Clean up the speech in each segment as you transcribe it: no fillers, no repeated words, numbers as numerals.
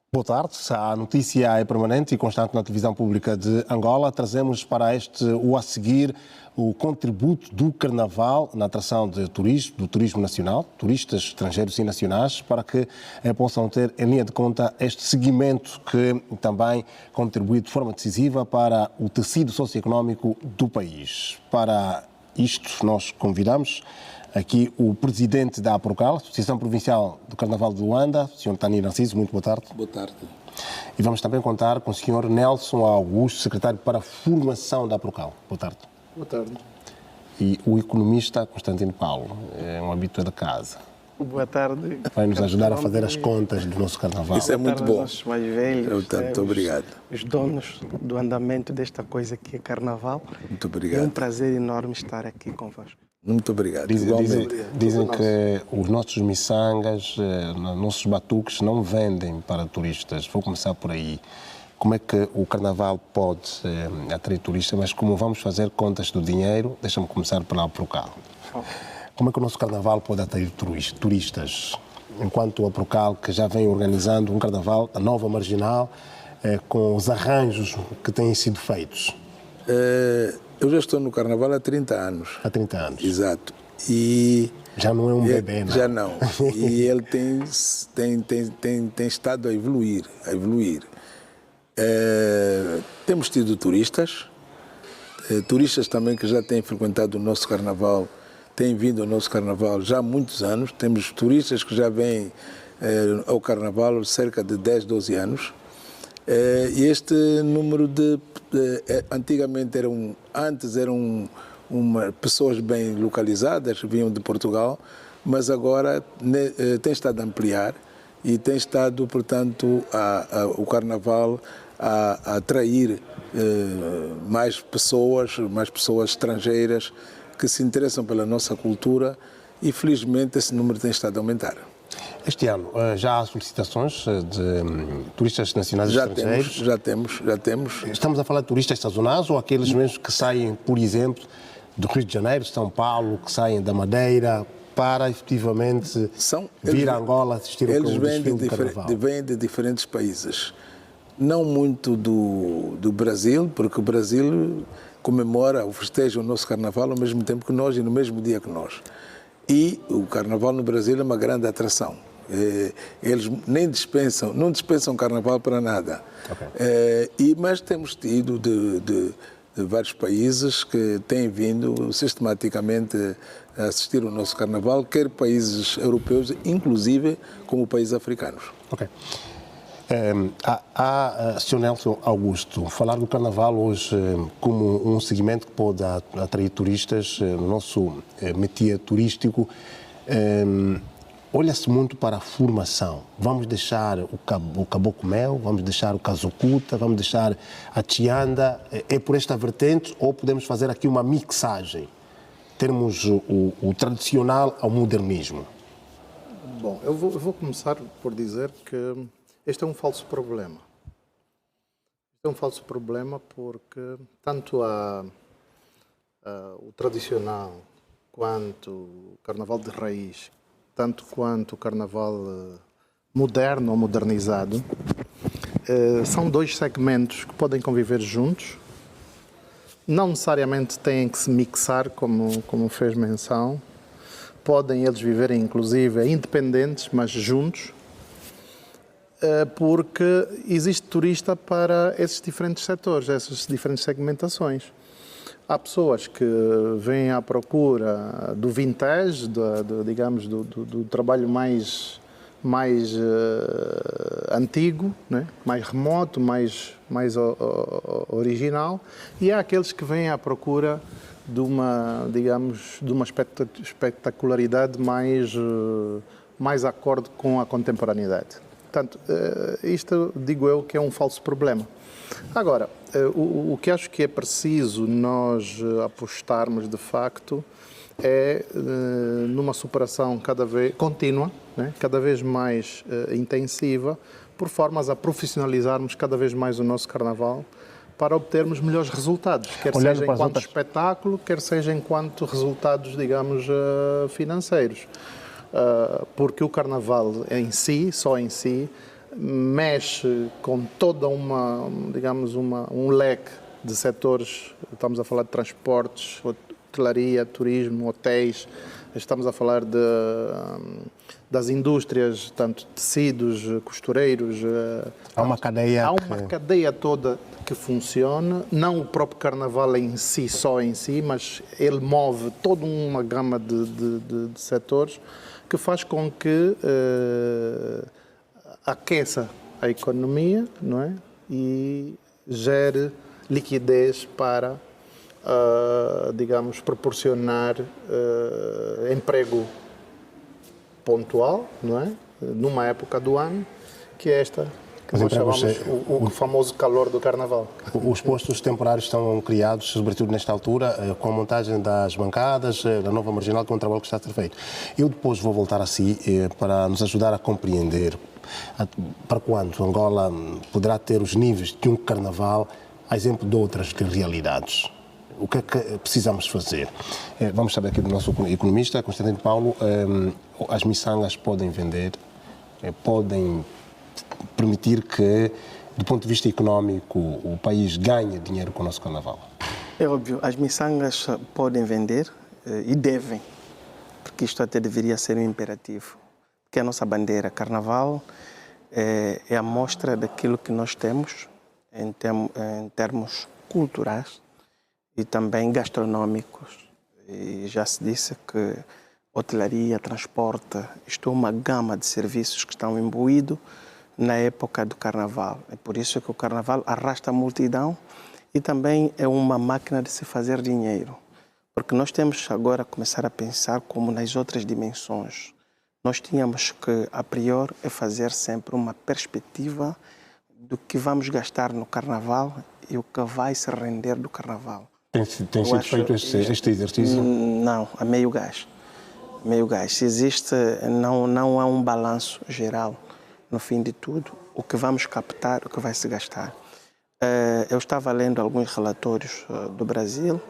Boa tarde. A notícia é permanente e constante na televisão pública de Angola. Trazemos para a seguir o contributo do Carnaval na atração de turismo, do turismo nacional, turistas estrangeiros e nacionais, para que possam ter em linha de conta este segmento que também contribui de forma decisiva para o tecido socioeconómico do país. Para isto, nós convidamos aqui o presidente da APROCAL, Associação Provincial do Carnaval de Luanda, o Sr. Tani Narciso. Muito boa tarde. Boa tarde. E vamos também contar com o Sr. Nelson Augusto, secretário para a formação da APROCAL. Boa tarde. Boa tarde. E o economista Constantino Paulo, é um habitué da casa. Boa tarde. Vai nos ajudar a fazer as contas do nosso Carnaval. Isso é muito bom. Os mais velhos, Muito obrigado. Os donos do andamento desta coisa que é Carnaval. Muito É um obrigado. prazer enorme estar aqui convosco. Muito obrigado. Dizem que os nossos miçangas, nossos batuques não vendem para turistas. Vou começar por aí. Como é que o Carnaval pode atrair turistas, mas como vamos fazer contas do dinheiro, deixa-me começar pela APROCAL. Como é que o nosso Carnaval pode atrair turistas? Enquanto a APROCAL, que já vem organizando um Carnaval da nova marginal, com os arranjos que têm sido feitos. Eu já estou no Carnaval há 30 anos. Há 30 anos. Exato. E já não é um bebê, não? Já não. E ele tem estado a evoluir. Temos tido turistas também que já têm frequentado o nosso Carnaval, têm vindo ao nosso Carnaval já há muitos anos. Temos turistas que já vêm ao Carnaval há cerca de 10, 12 anos. E este número antigamente eram pessoas bem localizadas, vinham de Portugal, mas agora tem estado a ampliar e tem estado, portanto, o Carnaval a atrair mais pessoas estrangeiras que se interessam pela nossa cultura e, felizmente, esse número tem estado a aumentar. Este ano já há solicitações de turistas nacionais e estrangeiros? Já temos. Estamos a falar de turistas sazonais ou aqueles mesmos que saem, por exemplo, do Rio de Janeiro, de São Paulo, que saem da Madeira para efetivamente vir a Angola assistir ao desfile do Carnaval? Eles vêm de diferentes países. Não muito do Brasil, porque o Brasil comemora ou festeja o nosso Carnaval ao mesmo tempo que nós e no mesmo dia que nós. E o Carnaval no Brasil é uma grande atração. Eles não dispensam o Carnaval para nada. Okay. Mas temos tido de vários países que têm vindo sistematicamente a assistir ao nosso Carnaval, quer países europeus, inclusive como países africanos. Ok. Sr. Nelson Augusto, falar do Carnaval hoje como um segmento que pode atrair turistas no nosso métier turístico, olha-se muito para a formação. Vamos deixar o Caboclo Mel, vamos deixar o Kazokuta, vamos deixar a Tianda. É por esta vertente ou podemos fazer aqui uma mixagem? Termos o tradicional ao modernismo? Bom, eu vou começar por dizer que este é um falso problema. Este é um falso problema porque tanto o tradicional quanto o carnaval de raiz, tanto quanto o carnaval moderno ou modernizado, são dois segmentos que podem conviver juntos. Não necessariamente têm que se mixar, como fez menção. Podem eles viverem, inclusive, independentes, mas juntos. Porque existe turista para esses diferentes setores, essas diferentes segmentações. Há pessoas que vêm à procura do vintage, digamos, do trabalho mais antigo, né? Mais remoto, mais original, e há aqueles que vêm à procura de uma espetacularidade mais acorde com a contemporaneidade. Portanto, isto digo eu que é um falso problema. Agora, o que acho que é preciso nós apostarmos de facto é numa superação cada vez contínua, né? Cada vez mais intensiva, por formas a profissionalizarmos cada vez mais o nosso Carnaval para obtermos melhores resultados, quer seja enquanto espetáculo, quer seja enquanto resultados, digamos, financeiros. Porque o Carnaval em si, só em si, mexe com toda um leque de setores. Estamos a falar de transportes, hotelaria, turismo, hotéis, estamos a falar das indústrias, tanto tecidos, costureiros. Há uma cadeia. Há uma cadeia toda que funciona, não o próprio carnaval em si, mas ele move toda uma gama de setores que faz com que aqueça a economia, não é? E gere liquidez para, digamos, proporcionar emprego pontual, não é? Numa época do ano, que é esta que nós chamamos o famoso calor do carnaval. Os postos temporários estão criados, sobretudo nesta altura, com a montagem das bancadas, da nova marginal, que é um trabalho que está a ser feito. Eu depois vou voltar a si para nos ajudar a compreender para quando Angola poderá ter os níveis de um carnaval, a exemplo de outras realidades. O que é que precisamos fazer? Vamos saber aqui do nosso economista, Constantino Paulo, as miçangas podem vender, podem permitir que, do ponto de vista económico, o país ganhe dinheiro com o nosso carnaval? É óbvio, as miçangas podem vender e devem, porque isto até deveria ser um imperativo. Porque a nossa bandeira carnaval é a mostra daquilo que nós temos em termos culturais e também gastronômicos. E já se disse que hotelaria, transporte, isto é uma gama de serviços que estão imbuídos na época do carnaval. É por isso que o carnaval arrasta a multidão e também é uma máquina de se fazer dinheiro. Porque nós temos agora a começar a pensar como nas outras dimensões. Nós tínhamos que, a priori, fazer sempre uma perspectiva do que vamos gastar no carnaval e o que vai se render do carnaval. Tem sido feito este exercício? Não, a meio gás. Meio gás. Se existe, não há um balanço geral. No fim de tudo, o que vamos captar, o que vai se gastar. Eu estava lendo alguns relatórios do Brasil,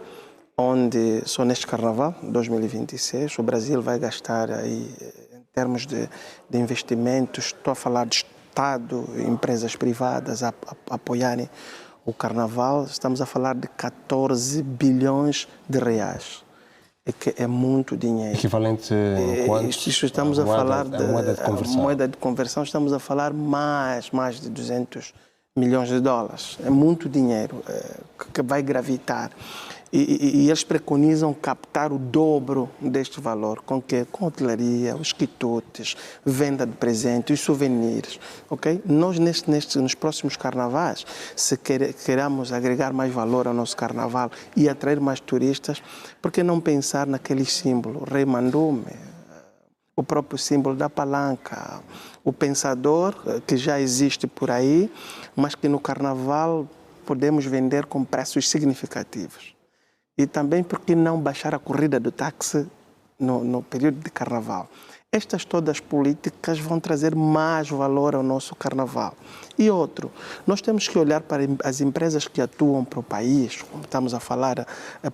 onde só neste carnaval, 2026, o Brasil vai gastar aí, em termos de investimentos, estou a falar de Estado, empresas privadas a apoiarem o carnaval, estamos a falar de 14 bilhões de reais. Que é muito dinheiro. Equivalente a quanto? Estamos a falar de moeda de conversão. Moeda de conversão, estamos a falar mais de 200 milhões de dólares. É muito dinheiro que vai gravitar. E eles preconizam captar o dobro deste valor, com hotelaria, os quitutes, venda de presentes, os souvenirs. Okay? Nós, nos próximos carnavais, se queremos agregar mais valor ao nosso carnaval e atrair mais turistas, por que não pensar naqueles símbolos? Rei Mandume, o próprio símbolo da palanca, o pensador, que já existe por aí, mas que no carnaval podemos vender com preços significativos. E também porque não baixar a corrida do táxi no período de carnaval. Estas todas as políticas vão trazer mais valor ao nosso carnaval. E outro, nós temos que olhar para as empresas que atuam para o país, como estamos a falar,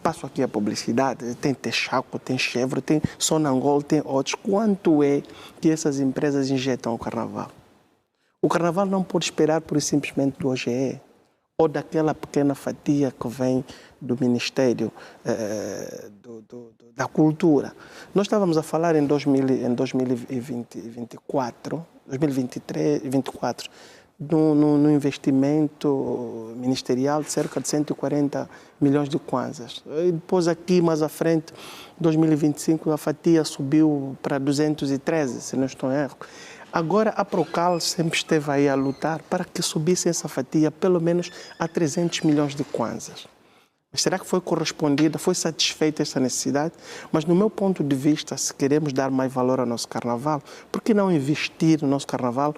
passo aqui a publicidade, tem Texaco, tem Chevrolet, tem Sonangol, tem outros. Quanto é que essas empresas injetam o carnaval? O carnaval não pode esperar por simplesmente do OGE, ou daquela pequena fatia que vem do Ministério da Cultura. Nós estávamos a falar em 2024, no investimento ministerial de cerca de 140 milhões de kwanzas. E depois aqui, mais à frente, 2025, a fatia subiu para 213, se não estou em erro. Agora, a Procal sempre esteve aí a lutar para que subisse essa fatia pelo menos a 300 milhões de kwanzas. Será que foi correspondida, foi satisfeita essa necessidade? Mas, no meu ponto de vista, se queremos dar mais valor ao nosso carnaval, por que não investir no nosso carnaval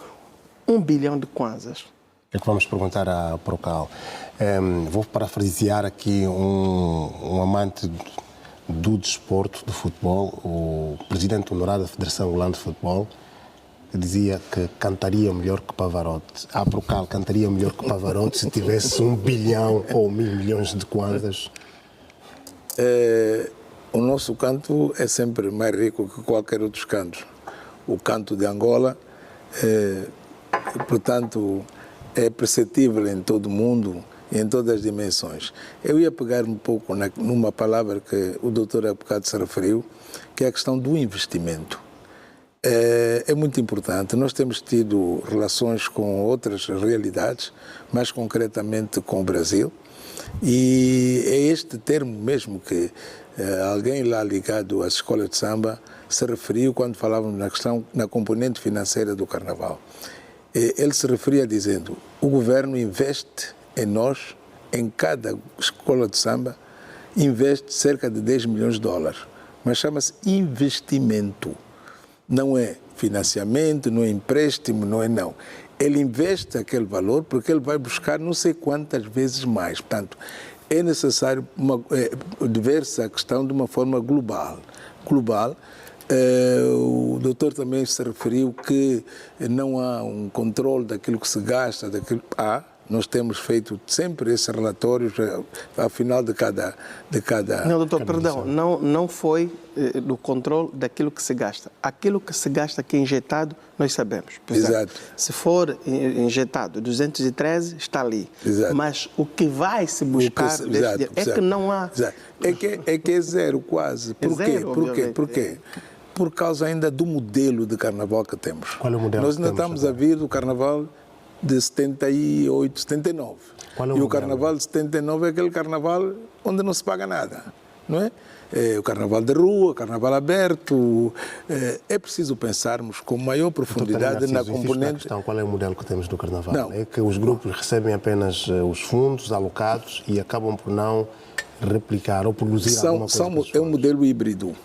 1 bilhão de kwanzas? É que vamos perguntar à Procal. Vou parafrasear aqui um amante do desporto, do futebol, o presidente honorário da Federação Angolana de Futebol, que dizia que cantaria melhor que Pavarotti. A Procal cantaria melhor que Pavarotti se tivesse 1 bilhão ou 1.000 milhões de kwanzas. O nosso canto é sempre mais rico que qualquer outro canto. O canto de Angola portanto, é perceptível em todo o mundo e em todas as dimensões. Eu ia pegar um pouco numa palavra que o doutor há bocado se referiu, que é a questão do investimento. É muito importante. Nós temos tido relações com outras realidades, mais concretamente com o Brasil, e é este termo mesmo que alguém lá ligado às escolas de samba se referiu quando falávamos na questão, na componente financeira do Carnaval. Ele se referia dizendo: o governo investe em nós, em cada escola de samba, investe cerca de 10 milhões de dólares, mas chama-se investimento. Não é financiamento, não é empréstimo, não é não. Ele investe aquele valor porque ele vai buscar não sei quantas vezes mais. Portanto, é necessário ver essa questão de uma forma global. O doutor também se referiu que não há um controle daquilo que se gasta, nós temos feito sempre esses relatórios ao final de cada Não, doutor, perdão, não foi do controle daquilo que se gasta. Aquilo que se gasta, que é injetado, nós sabemos. Exato. Se for injetado 213, está ali. Exato. Mas o que vai se buscar que não há... Exato. É que é zero quase. Por quê? Por quê? Por causa ainda do modelo de carnaval que temos. Qual é o modelo? Nós ainda estamos a vir do carnaval de 78, 79. E o carnaval de 79 é aquele carnaval onde não se paga nada, não é? É o carnaval de rua, o carnaval aberto. É preciso pensarmos com maior profundidade na componente... Qual é o modelo que temos do carnaval? Não. É que os grupos recebem apenas os fundos alocados e acabam por não replicar ou produzir alguma coisa. É um modelo híbrido.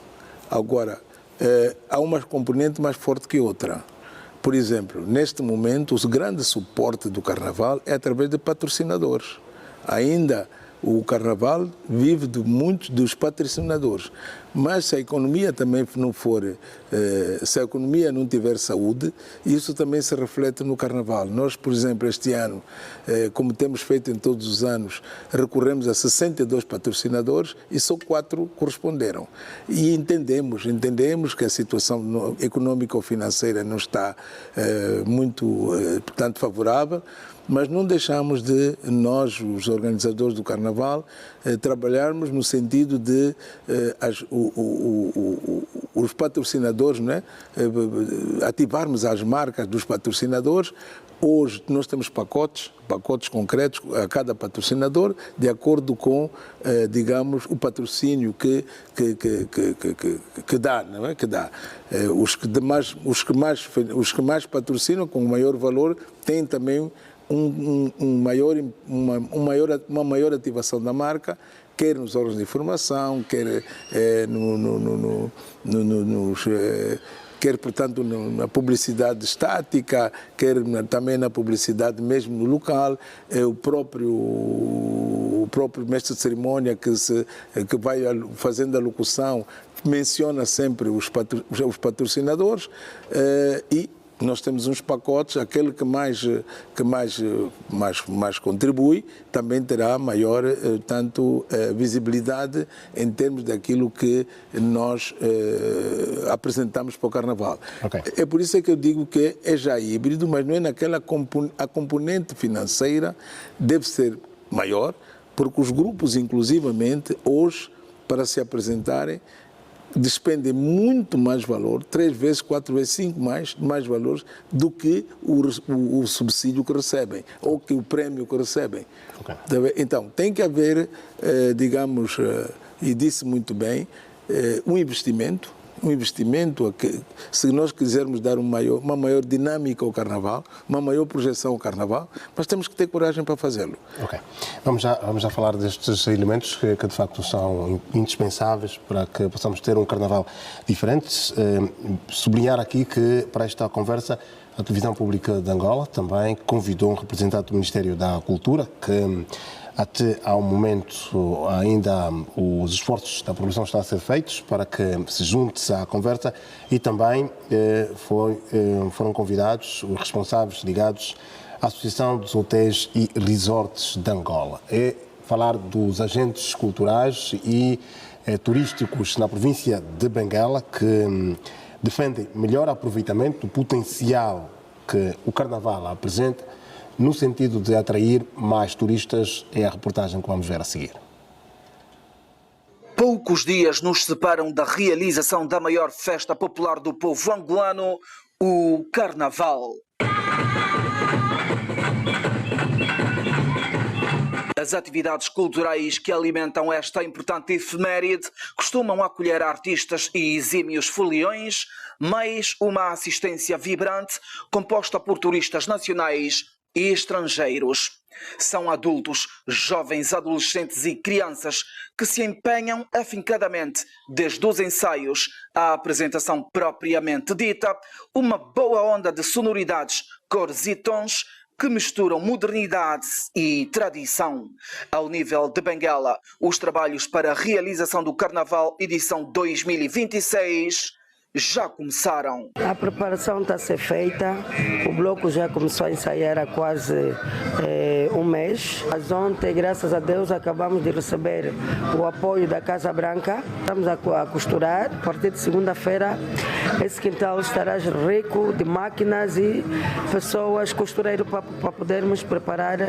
Agora, há uma componente mais forte que outra. Por exemplo, neste momento, o grande suporte do Carnaval é através de patrocinadores. Ainda o Carnaval vive de muitos dos patrocinadores. Mas se a economia também não for, se a economia não tiver saúde, isso também se reflete no Carnaval. Nós, por exemplo, este ano, como temos feito em todos os anos, recorremos a 62 patrocinadores e só 4 corresponderam. E entendemos que a situação econômica ou financeira não está muito, portanto, favorável, mas não deixamos de nós, os organizadores do Carnaval, trabalharmos no sentido de os patrocinadores, né? Ativarmos as marcas dos patrocinadores. Hoje nós temos pacotes concretos a cada patrocinador, de acordo com, digamos, o patrocínio que dá, não é? Que dá. Os que mais patrocinam com maior valor têm também uma maior ativação da marca, quer nos órgãos de informação, quer quer, portanto, na publicidade estática, quer também na publicidade mesmo no local. O próprio mestre de cerimônia que vai fazendo a locução menciona sempre os patrocinadores e nós temos uns pacotes, aquele que mais contribui também terá maior visibilidade em termos daquilo que nós apresentamos para o Carnaval. Okay. É por isso que eu digo que é já híbrido, mas não é naquela a componente financeira deve ser maior, porque os grupos, inclusivamente, hoje, para se apresentarem, despendem muito mais valor, 3 vezes, 4 vezes, 5 mais valores do que o subsídio que recebem ou que o prémio que recebem. Okay. Então, tem que haver, digamos, e disse muito bem, um investimento que, se nós quisermos dar uma maior dinâmica ao Carnaval, uma maior projeção ao Carnaval, mas temos que ter coragem para fazê-lo. Ok. Vamos já falar destes elementos que de facto são indispensáveis para que possamos ter um Carnaval diferente. Sublinhar aqui que, para esta conversa, a Televisão Pública de Angola também convidou um representante do Ministério da Cultura, que até ao momento ainda os esforços da produção estão a ser feitos para que se junte à conversa, e também foram convidados os responsáveis ligados à Associação dos Hotéis e Resorts de Angola. É falar dos agentes culturais e turísticos na província de Benguela que defendem melhor aproveitamento do potencial que o Carnaval apresenta no sentido de atrair mais turistas é a reportagem que vamos ver a seguir. Poucos dias nos separam da realização da maior festa popular do povo angolano, o Carnaval. As atividades culturais que alimentam esta importante efeméride costumam acolher artistas e exímios foliões, mais uma assistência vibrante composta por turistas nacionais e estrangeiros. São adultos, jovens, adolescentes e crianças que se empenham afincadamente, desde os ensaios à apresentação propriamente dita, uma boa onda de sonoridades, cores e tons que misturam modernidade e tradição. Ao nível de Benguela, os trabalhos para a realização do Carnaval edição 2026 já começaram. A preparação está a ser feita, o bloco já começou a ensaiar há quase um mês. Mas ontem, graças a Deus, acabamos de receber o apoio da Casa Branca. Estamos a costurar. A partir de segunda-feira, esse quintal estará rico de máquinas e pessoas, costureiros, para podermos preparar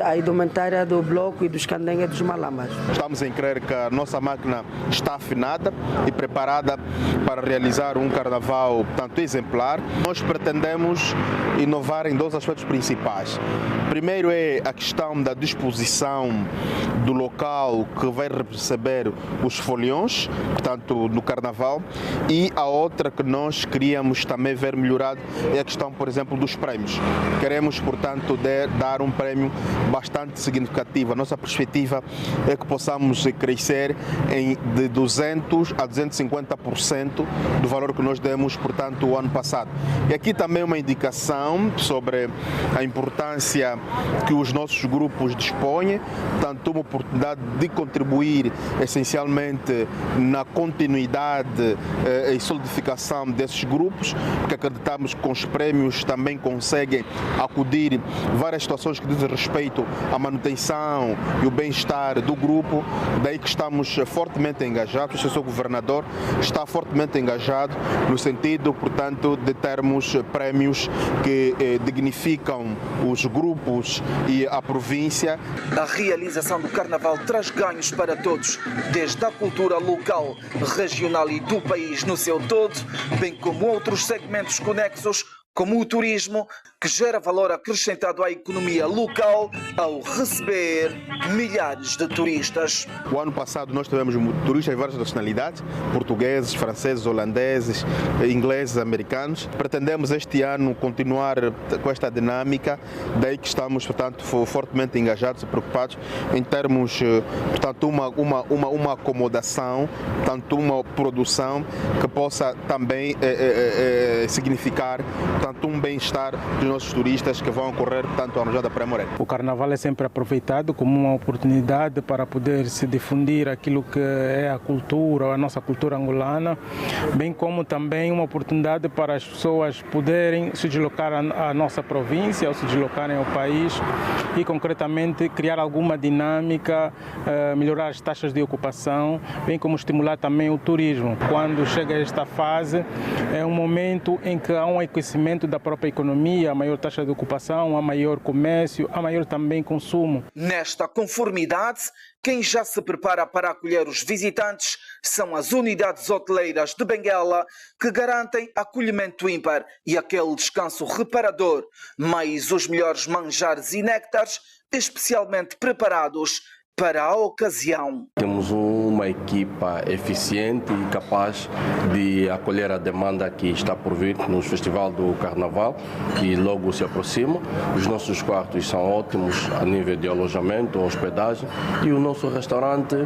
a indumentária do bloco e dos candengues dos malamas. Estamos em crer que a nossa máquina está afinada e preparada para realizar um carnaval tanto exemplar. Nós pretendemos inovar em dois aspectos principais. Primeiro é a questão da disposição do local que vai receber os foliões, portanto, no carnaval, e a outra que nós queríamos também ver melhorado é a questão, por exemplo, dos prémios. Queremos, portanto, dar um prémio bastante significativo. A nossa perspectiva é que possamos crescer de 200% a 250% do valor que nós demos, portanto, o ano passado. E aqui também uma indicação sobre a importância que os nossos grupos dispõem, portanto, uma oportunidade de contribuir essencialmente na continuidade e solidificação desses grupos, porque acreditamos que com os prémios também conseguem acudir várias situações que dizem respeito à manutenção e o bem-estar do grupo, daí que estamos fortemente engajados, o seu governador está fortemente engajado no sentido, portanto, de termos prémios que dignificam os grupos e a província. A realização do Carnaval traz ganhos para todos, desde a cultura local, regional e do país no seu todo, bem como outros segmentos conexos, como o turismo, que gera valor acrescentado à economia local ao receber milhares de turistas. O ano passado nós tivemos turistas de várias nacionalidades, portugueses, franceses, holandeses, ingleses, americanos. Pretendemos este ano continuar com esta dinâmica, daí que estamos, portanto, fortemente engajados e preocupados em termos, portanto, uma acomodação, portanto, uma produção que possa também significar, portanto, um bem-estar dos nossos turistas que vão ocorrer, portanto, à Nojada Praia Morena. O Carnaval é sempre aproveitado como uma oportunidade para poder se difundir aquilo que é a cultura, a nossa cultura angolana, bem como também uma oportunidade para as pessoas poderem se deslocar à nossa província ou se deslocarem ao país e, concretamente, criar alguma dinâmica, melhorar as taxas de ocupação, bem como estimular também o turismo. Quando chega esta fase, é um momento em que há um aquecimento da própria economia, a maior taxa de ocupação, a maior comércio, a maior também consumo. Nesta conformidade, quem já se prepara para acolher os visitantes são as unidades hoteleiras de Benguela, que garantem acolhimento ímpar e aquele descanso reparador, mais os melhores manjares e néctares, especialmente preparados para a ocasião. Temos uma equipa eficiente e capaz de acolher a demanda que está por vir no Festival do Carnaval, que logo se aproxima. Os nossos quartos são ótimos a nível de alojamento, hospedagem, e o nosso restaurante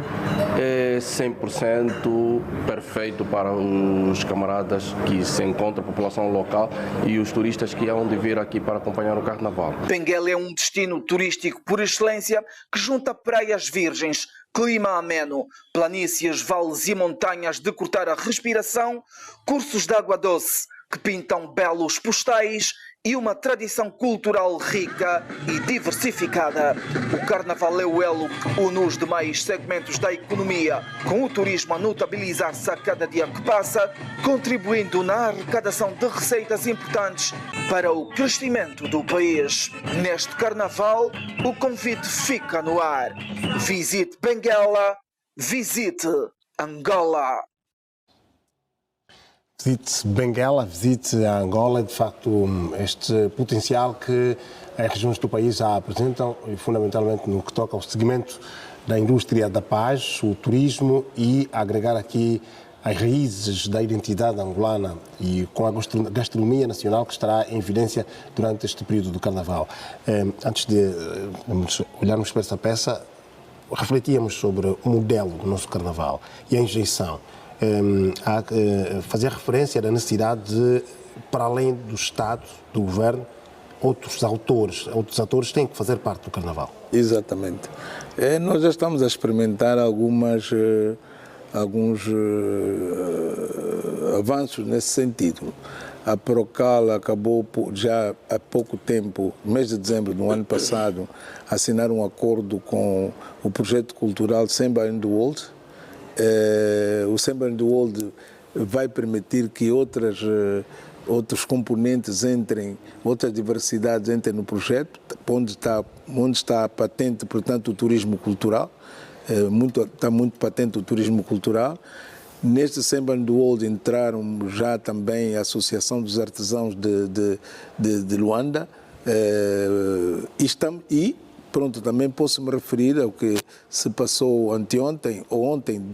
é 100% perfeito para os camaradas que se encontram, a população local e os turistas que hão de vir aqui para acompanhar o Carnaval. Benguela é um destino turístico por excelência que junta praias virgens, clima ameno, planícies, vales e montanhas de cortar a respiração, cursos de água doce que pintam belos postais e uma tradição cultural rica e diversificada. O Carnaval é o elo que une os demais segmentos da economia, com o turismo a notabilizar-se a cada dia que passa, contribuindo na arrecadação de receitas importantes para o crescimento do país. Neste Carnaval, o convite fica no ar. Visite Benguela, visite Angola. Visite Benguela, visite a Angola, de facto, este potencial que as regiões do país já apresentam, e fundamentalmente no que toca ao segmento da indústria da paz, o turismo, e agregar aqui as raízes da identidade angolana e com a gastronomia nacional que estará em evidência durante este período do Carnaval. Antes de olharmos para essa peça, refletíamos sobre o modelo do nosso Carnaval e a injeição. A fazer referência da necessidade de, para além do Estado, do Governo, outros atores têm que fazer parte do Carnaval. Exatamente. Nós já estamos a experimentar alguns avanços nesse sentido. A Procal acabou já há pouco tempo, no mês de dezembro do ano passado, assinar um acordo com o projeto cultural Semba and the World. O Semba and the World vai permitir que outros componentes entrem, outras diversidades entrem no projeto, onde está patente, portanto, o turismo cultural. Está muito patente o turismo cultural. Neste Semba and the World entraram já também a Associação dos Artesãos de Luanda e pronto, também posso me referir ao que se passou anteontem ou ontem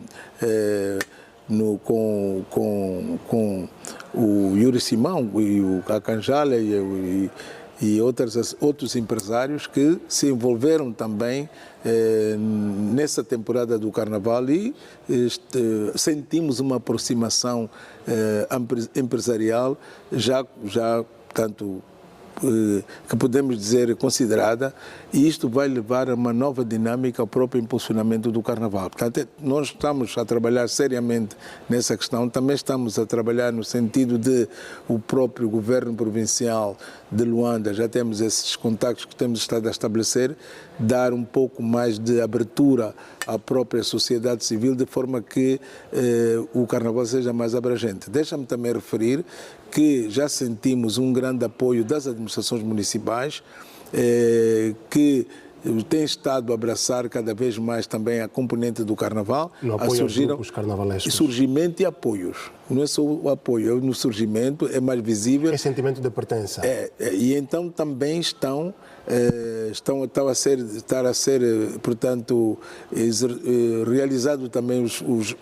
com o Yuri Simão e o Cacanjala e outros empresários que se envolveram também nessa temporada do Carnaval e sentimos uma aproximação empresarial já tanto que podemos dizer considerada, e isto vai levar a uma nova dinâmica ao próprio impulsionamento do Carnaval. Portanto, nós estamos a trabalhar seriamente nessa questão, também estamos a trabalhar no sentido de o próprio governo provincial de Luanda, já temos esses contactos que temos estado a estabelecer, dar um pouco mais de abertura à própria sociedade civil, de forma que o Carnaval seja mais abrangente. Deixa-me também referir que já sentimos um grande apoio das administrações municipais, que tem estado a abraçar cada vez mais também a componente do Carnaval. No apoio aos grupos carnavalescos. Surgimento e apoios. Não é só o apoio, no surgimento é mais visível. É sentimento de pertença. E então também estão a ser, portanto, realizado também os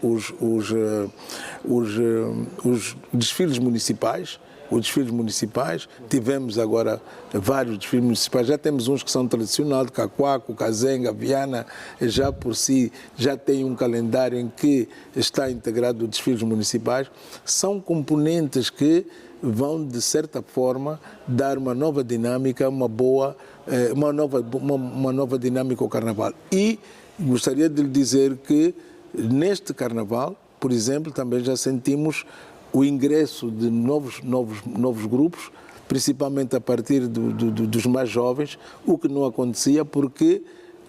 desfiles municipais. Os desfiles municipais, tivemos agora vários desfiles municipais, já temos uns que são tradicionais, Cacoaco, Cazenga, Viana, já por si, já tem um calendário em que está integrado os desfiles municipais. São componentes que vão, de certa forma, dar uma nova dinâmica, uma nova dinâmica ao Carnaval. E gostaria de lhe dizer que neste Carnaval, por exemplo, também já sentimos o ingresso de novos grupos, principalmente a partir dos mais jovens, o que não acontecia porque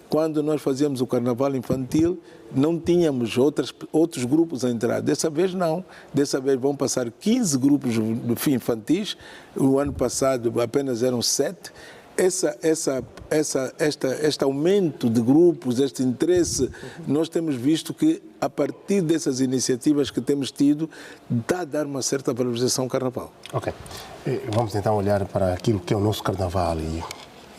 quando nós fazíamos o Carnaval infantil não tínhamos outros grupos a entrar. Dessa vez não. Dessa vez vão passar 15 grupos infantis. O ano passado apenas eram 7. Este aumento de grupos, este interesse, nós temos visto que, a partir dessas iniciativas que temos tido, dá a dar uma certa valorização ao Carnaval. Ok. Vamos então olhar para aquilo que é o nosso Carnaval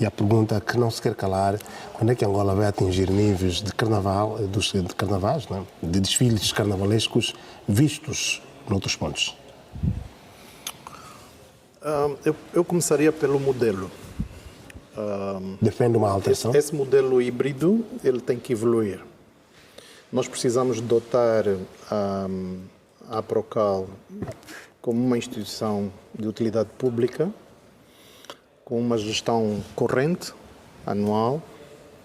e a pergunta que não se quer calar: quando é que Angola vai atingir níveis de carnaval, de carnavais, não é? De desfiles carnavalescos vistos noutros pontos? Eu começaria pelo modelo. Defende uma alteração? Esse modelo híbrido, ele tem que evoluir. Nós precisamos dotar a Procal como uma instituição de utilidade pública, com uma gestão corrente, anual,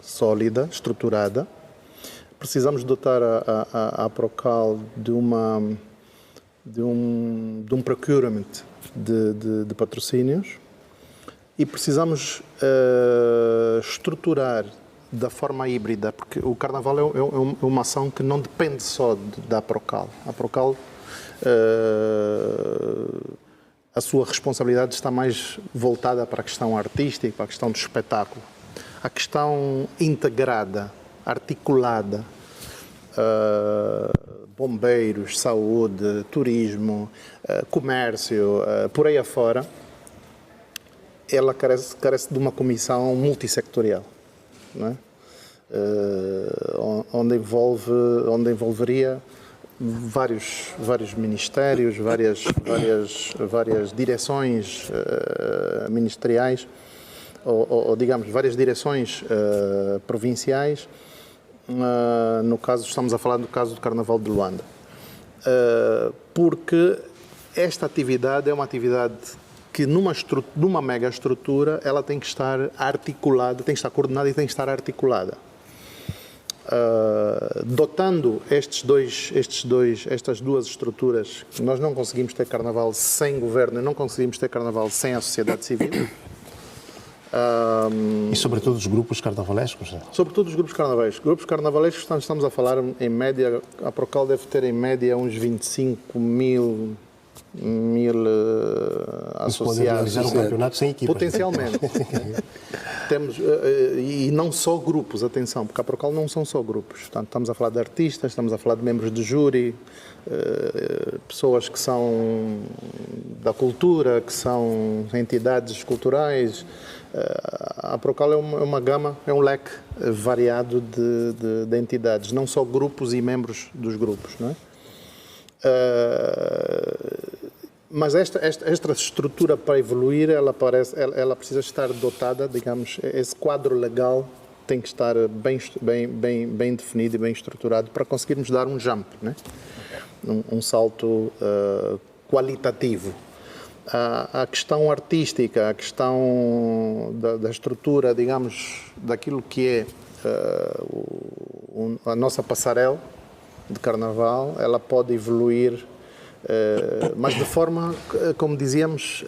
sólida, estruturada. Precisamos dotar a Procal de um procurement de patrocínios. e precisamos estruturar da forma híbrida, porque o Carnaval é uma ação que não depende só da Aprocal. A Aprocal, a sua responsabilidade está mais voltada para a questão artística, para a questão do espetáculo. A questão integrada, articulada, bombeiros, saúde, turismo, comércio, por aí afora, ela carece de uma comissão multissectorial, não é? Onde envolveria vários ministérios, várias direções ministeriais, ou digamos, várias direções provinciais. No caso, estamos a falar do caso do Carnaval de Luanda. Porque esta atividade é uma atividade que numa mega estrutura ela tem que estar articulada, tem que estar coordenada e tem que estar articulada. Dotando estas duas estruturas, nós não conseguimos ter Carnaval sem governo, não conseguimos ter Carnaval sem a sociedade civil. E sobretudo os grupos carnavalescos? Né? Sobretudo os grupos carnavalescos. Grupos carnavalescos, estamos a falar em média, a Aprocal deve ter em média uns 25 mil associados. Pode realizar um campeonato sem equipas. Potencialmente. Temos, e não só grupos, atenção, porque a Aprocal não são só grupos. Portanto, estamos a falar de artistas, estamos a falar de membros de júri, pessoas que são da cultura, que são entidades culturais. A Aprocal é uma gama, é um leque variado de entidades, não só grupos e membros dos grupos, não é? Mas esta estrutura para evoluir, ela precisa estar dotada, digamos, esse quadro legal tem que estar bem definido e bem estruturado para conseguirmos dar um jump, né? Um salto qualitativo. A questão artística, a questão da estrutura, digamos, daquilo que é a nossa passarela de Carnaval, ela pode evoluir, mas de forma, como dizíamos,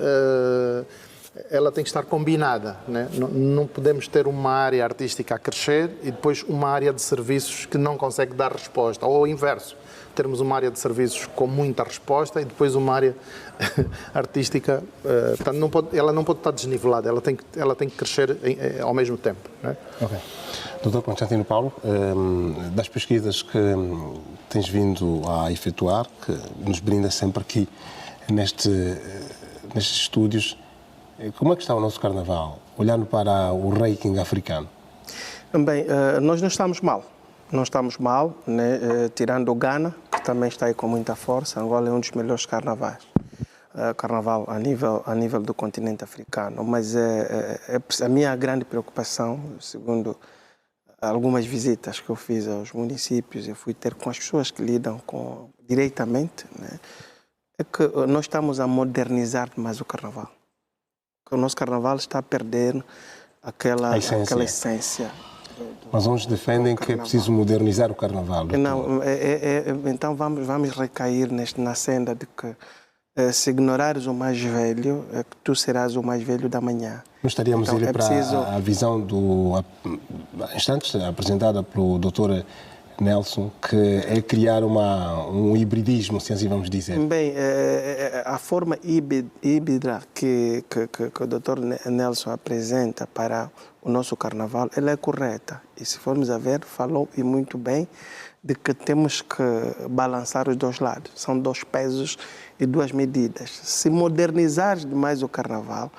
ela tem que estar combinada, né? Não podemos ter uma área artística a crescer e depois uma área de serviços que não consegue dar resposta, ou o inverso. Termos uma área de serviços com muita resposta e depois uma área artística, portanto, ela não pode estar desnivelada, ela tem que crescer ao mesmo tempo. Né? Ok. Dr. Constantino Paulo, das pesquisas que tens vindo a efetuar, que nos brinda sempre aqui nestes estúdios, como é que está o nosso Carnaval, olhando para o ranking africano? Bem, nós não estamos mal. Não estamos mal, né? Tirando o Ghana, que também está aí com muita força. Angola é um dos melhores carnavais. Carnaval a nível do continente africano. Mas a minha grande preocupação, segundo algumas visitas que eu fiz aos municípios, eu fui ter com as pessoas que lidam diretamente, né? É que nós estamos a modernizar mais o Carnaval. O nosso Carnaval está a perder aquela essência. Mas uns defendem que é preciso modernizar o Carnaval. Não, então vamos recair na senda de que se ignorares o mais velho, tu serás o mais velho da manhã. Nós estaríamos então, a ir para a visão instantes apresentada pelo Dr. Nelson, que é criar um hibridismo, se assim vamos dizer. Bem, a forma híbrida que o Dr. Nelson apresenta para o nosso Carnaval, ela é correta. E se formos a ver, falou e muito bem de que temos que balançar os dois lados. São dois pesos e duas medidas. Se modernizares demais o Carnaval,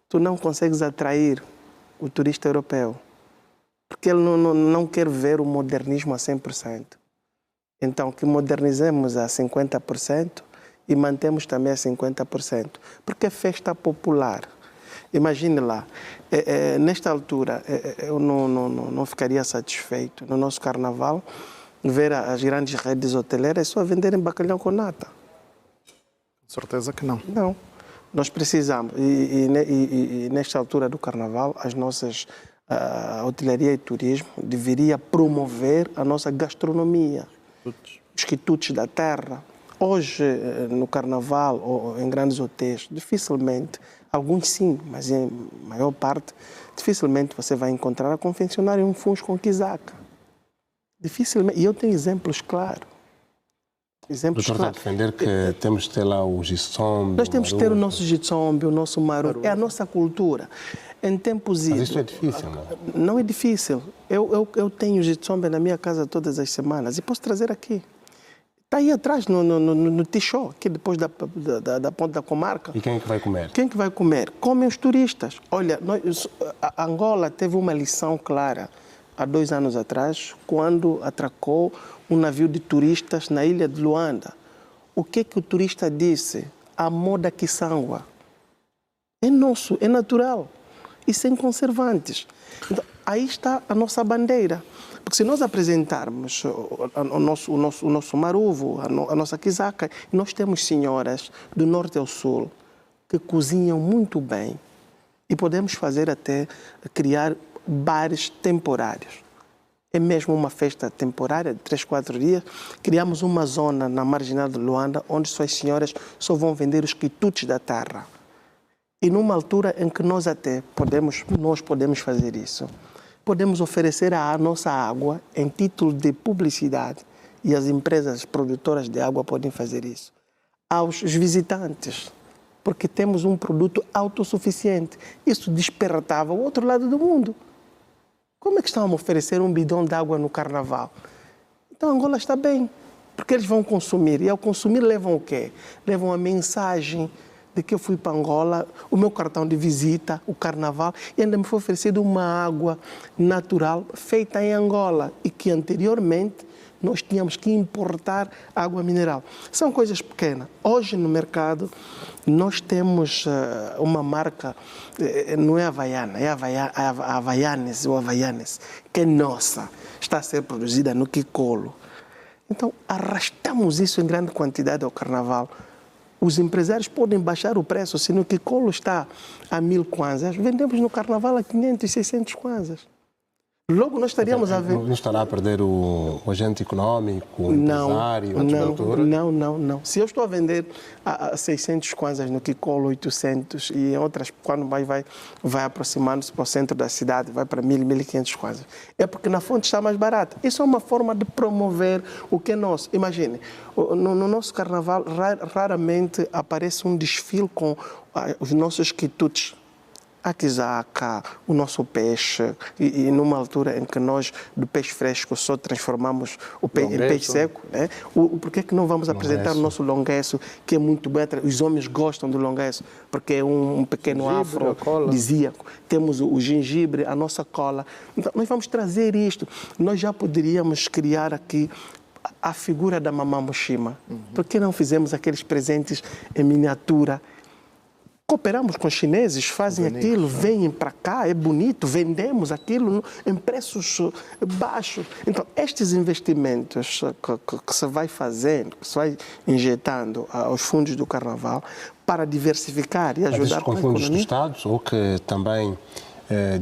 tu não consegues atrair o turista europeu. Porque ele não quer ver o modernismo a 100%. Então, que modernizemos a 50% e mantemos também a 50%. Porque é festa popular. Imagine lá, nesta altura, eu não ficaria satisfeito no nosso Carnaval ver as grandes redes hoteleiras só venderem bacalhau com nata. Certeza que não. Não. Nós precisamos, e nesta altura do Carnaval, as nossas... A hotelaria e turismo deveria promover a nossa gastronomia, os quitutes da terra. Hoje, no Carnaval ou em grandes hotéis, dificilmente Alguns sim, mas em maior parte, dificilmente você vai encontrar a confeccionar um funcho com quizaca. Dificilmente. E eu tenho exemplos claros. O doutor está a defender que temos que ter lá o Jitsombe. Nós temos que ter o nosso Jitsombe, o nosso maru. É a nossa cultura. Em tempos Mas isto é difícil, não é? Não é difícil. Eu tenho Jitsombe na minha casa todas as semanas e posso trazer aqui. Está aí atrás, no Tichó, aqui depois da Ponte da Comarca. E quem é que vai comer? Quem é que vai comer? Comem os turistas. Olha, a Angola teve uma lição clara há 2 anos atrás, quando atracou um navio de turistas na ilha de Luanda. O que o turista disse? Amor da quiçangua. É nosso, é natural e sem conservantes. Então, aí está a nossa bandeira. Porque se nós apresentarmos o nosso maruvo, a nossa quizaca, nós temos senhoras do norte ao sul que cozinham muito bem e podemos fazer até criar bares temporários. É mesmo uma festa temporária de 3, 4 dias. Criamos uma zona na marginal de Luanda onde só as senhoras só vão vender os quitutes da terra. E numa altura em que nós podemos fazer isso. Podemos oferecer a nossa água em título de publicidade e as empresas produtoras de água podem fazer isso. Aos visitantes, porque temos um produto autossuficiente. Isso despertava o outro lado do mundo. Como é que estão a oferecer um bidão de água no carnaval? Então Angola está bem, porque eles vão consumir. E ao consumir levam o quê? Levam a mensagem de que eu fui para Angola, o meu cartão de visita, o carnaval, e ainda me foi oferecido uma água natural feita em Angola e que anteriormente nós tínhamos que importar água mineral. São coisas pequenas. Hoje no mercado nós temos uma marca, não é Havaiana, é a Havaianes ou Havaianes, que é nossa, está a ser produzida no Kikolo. Então arrastamos isso em grande quantidade ao carnaval. Os empresários podem baixar o preço, se no Kikolo está a 1000 kwanzas, vendemos no carnaval a 500 e 600 kwanzas. Logo nós estaríamos a ver... Não estará a perder o agente económico, o empresário, a desenvoltura? Não. Se eu estou a vender a 600 kwanzas no Kikolo, 800 e em outras, quando vai aproximando-se para o centro da cidade, vai para 1000, 1500 kwanzas. É porque na fonte está mais barata. Isso é uma forma de promover o que é nosso. Imagine, no nosso carnaval raramente aparece um desfile com os nossos quitutes. A quizaca, o nosso peixe, e numa altura em que nós do peixe fresco só transformamos o peixe em peixe seco, né? Por que não vamos apresentar o nosso longueço, que é muito bem, os homens gostam do longueço, porque é um pequeno afrodisíaco. Temos o gengibre, a nossa cola. Então, nós vamos trazer isto. Nós já poderíamos criar aqui a figura da Mamã Mushima. Por que não fizemos aqueles presentes em miniatura? Cooperamos com os chineses, fazem aquilo, vêm para cá, é bonito, vendemos aquilo em preços baixos. Então, estes investimentos que se vai fazendo, que se vai injetando aos fundos do Carnaval para diversificar e ajudar com a economia... com fundos do Estado ou que também,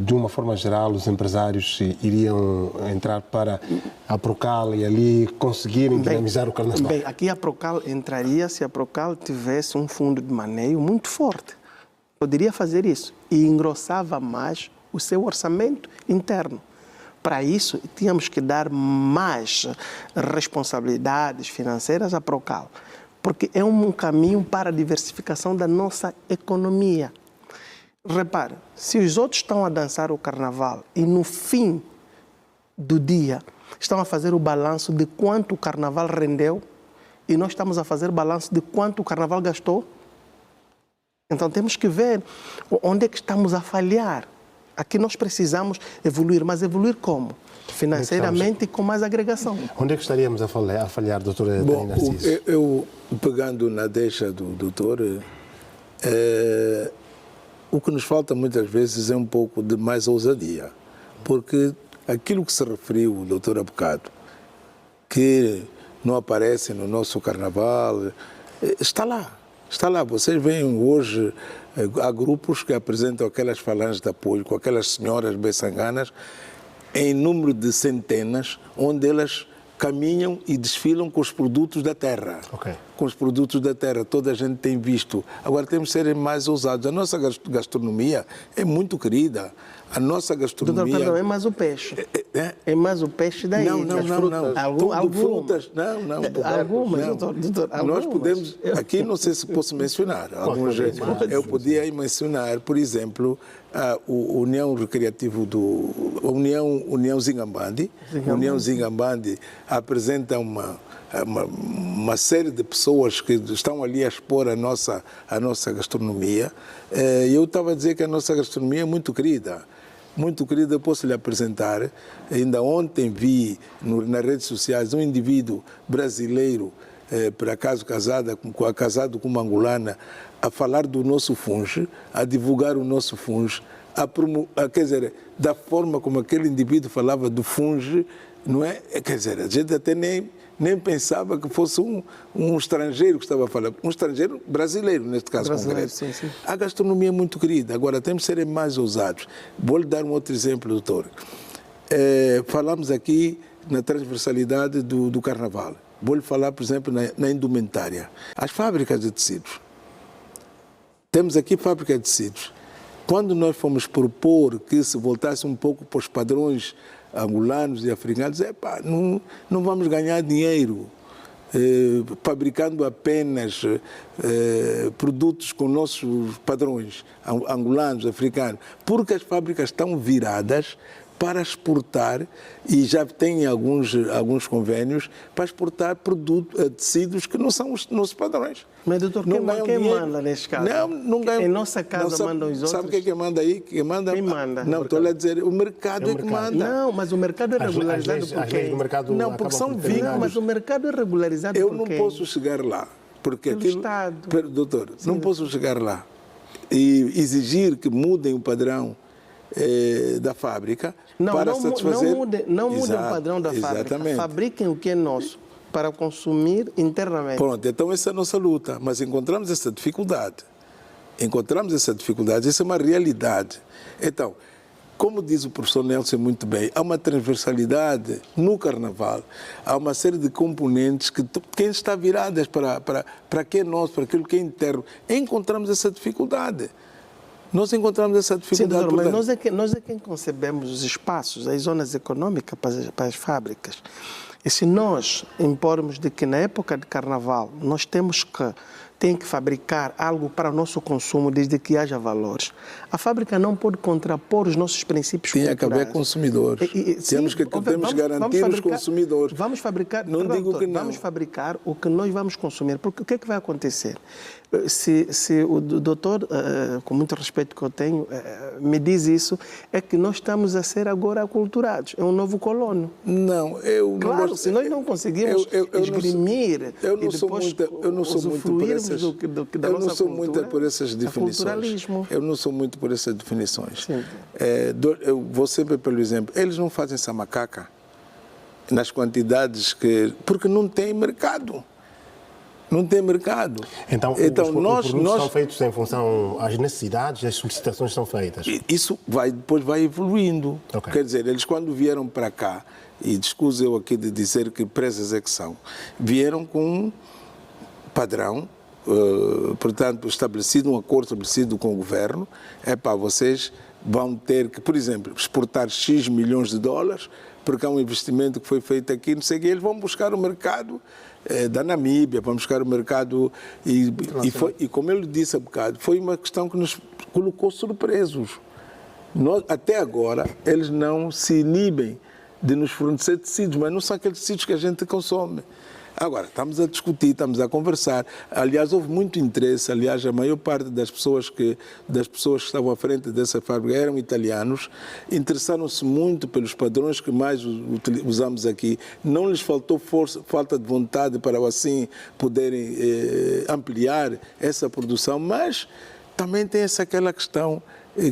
de uma forma geral, os empresários iriam entrar para a Procal e ali conseguirem dinamizar o Carnaval? Bem, aqui a Procal entraria se a Procal tivesse um fundo de maneio muito forte. Poderia fazer isso e engrossava mais o seu orçamento interno. Para isso, tínhamos que dar mais responsabilidades financeiras à Procal, porque é um caminho para a diversificação da nossa economia. Repare, se os outros estão a dançar o Carnaval e no fim do dia estão a fazer o balanço de quanto o Carnaval rendeu e nós estamos a fazer balanço de quanto o Carnaval gastou, então temos que ver onde é que estamos a falhar. Aqui nós precisamos evoluir, mas evoluir como? Financeiramente e com mais agregação. Onde é que estaríamos a falhar, doutora Dani Narciso? Eu, pegando na deixa do doutor, o que nos falta muitas vezes é um pouco de mais ousadia, porque aquilo que se referiu o doutor há bocado, que não aparece no nosso Carnaval, está lá. Está lá, vocês veem hoje, há grupos que apresentam aquelas falanges de apoio com aquelas senhoras beçanganas em número de centenas, onde elas caminham e desfilam com os produtos da terra. com os produtos da terra, toda a gente tem visto. Agora temos que ser mais ousados. A nossa gastronomia é muito querida. A nossa gastronomia... Doutor, perdão, é mais o peixe. É mais o peixe daí. Não. Algumas. Frutas, não. Algumas, doutor. Nós podemos... Aqui não sei se posso mencionar. Eu podia mencionar, por exemplo, a União Recreativa União Zingambandi. A União Zingambandi apresenta uma série de pessoas que estão ali a expor a nossa gastronomia. Eu estava a dizer que a nossa gastronomia é muito querida. Muito querida, eu posso lhe apresentar. Ainda ontem vi nas redes sociais um indivíduo brasileiro, por acaso casado com uma angolana, a falar do nosso funge, a divulgar o nosso funge, quer dizer, da forma como aquele indivíduo falava do funge, não é? Quer dizer, a gente até nem pensava que fosse um estrangeiro que estava falando, um estrangeiro brasileiro, neste caso concreto. Sim. A gastronomia é muito querida, agora temos que ser mais ousados. Vou-lhe dar um outro exemplo, doutor. Falamos aqui na transversalidade do carnaval. Vou-lhe falar, por exemplo, na indumentária. As fábricas de tecidos. Temos aqui fábrica de tecidos. Quando nós fomos propor que se voltasse um pouco para os padrões angolanos e africanos, não vamos ganhar dinheiro fabricando apenas produtos com nossos padrões angolanos, africanos, porque as fábricas estão viradas para exportar, e já tem alguns convênios para exportar tecidos que não são os nossos padrões. Mas, doutor, quem manda neste caso? Não ganha. Em nossa casa mandam os outros? Sabe o que manda aí? Quem manda? Não, estou a dizer, o mercado é que manda. Não, mas o mercado é regularizado por quem? Não, porque são vínculos. Não, mas o mercado é regularizado por quem? Eu não posso chegar lá. Porque pelo Estado. Doutor, não posso chegar lá e exigir que mudem o padrão da fábrica para satisfazer... Não mudem o padrão da fábrica. Exatamente. Fabriquem o que é nosso para consumir internamente. Pronto, então essa é a nossa luta, mas encontramos essa dificuldade. Isso é uma realidade. Então, como diz o professor Nelson muito bem, há uma transversalidade no carnaval, há uma série de componentes que quem está viradas para que é nosso, para aquilo que é interno, encontramos essa dificuldade. Nós encontramos essa dificuldade. Sim, doutor, mas nós é quem concebemos os espaços, as zonas econômicas para as fábricas. E se nós impormos de que na época de carnaval nós tem que fabricar algo para o nosso consumo desde que haja valores, a fábrica não pode contrapor os nossos princípios culturais. Tem que haver consumidores. Temos que garantir os consumidores. Vamos fabricar, vamos fabricar o que nós vamos consumir. Porque o que é que vai acontecer? Se o doutor, com muito respeito que eu tenho, me diz isso, é que nós estamos a ser agora aculturados. É um novo colono. Não, claro, se nós não conseguimos esgrimir eu não sou muito por essas definições. Eu não sou muito por essas definições. Eu vou sempre pelo exemplo. Eles não fazem essa macaca nas quantidades porque não tem mercado. Não tem mercado. Então os produtos são feitos em função às necessidades, as solicitações são feitas. Isso depois vai evoluindo. Okay. Quer dizer, eles quando vieram para cá, e desculpe eu aqui de dizer que empresas é que são, vieram com um padrão, portanto, um acordo estabelecido com o governo, vocês vão ter que, por exemplo, exportar X milhões de dólares, porque há um investimento que foi feito aqui, não sei o que, eles vão buscar o mercado da Namíbia, vão buscar o mercado, e como ele disse há bocado, foi uma questão que nos colocou surpresos. Até agora, eles não se inibem de nos fornecer tecidos, mas não são aqueles tecidos que a gente consome. Agora, estamos a discutir, estamos a conversar. Aliás, houve muito interesse. Aliás, a maior parte das pessoas que estavam à frente dessa fábrica eram italianos. Interessaram-se muito pelos padrões que mais usamos aqui. Não lhes faltou falta de vontade para assim poderem ampliar essa produção, mas também tem aquela questão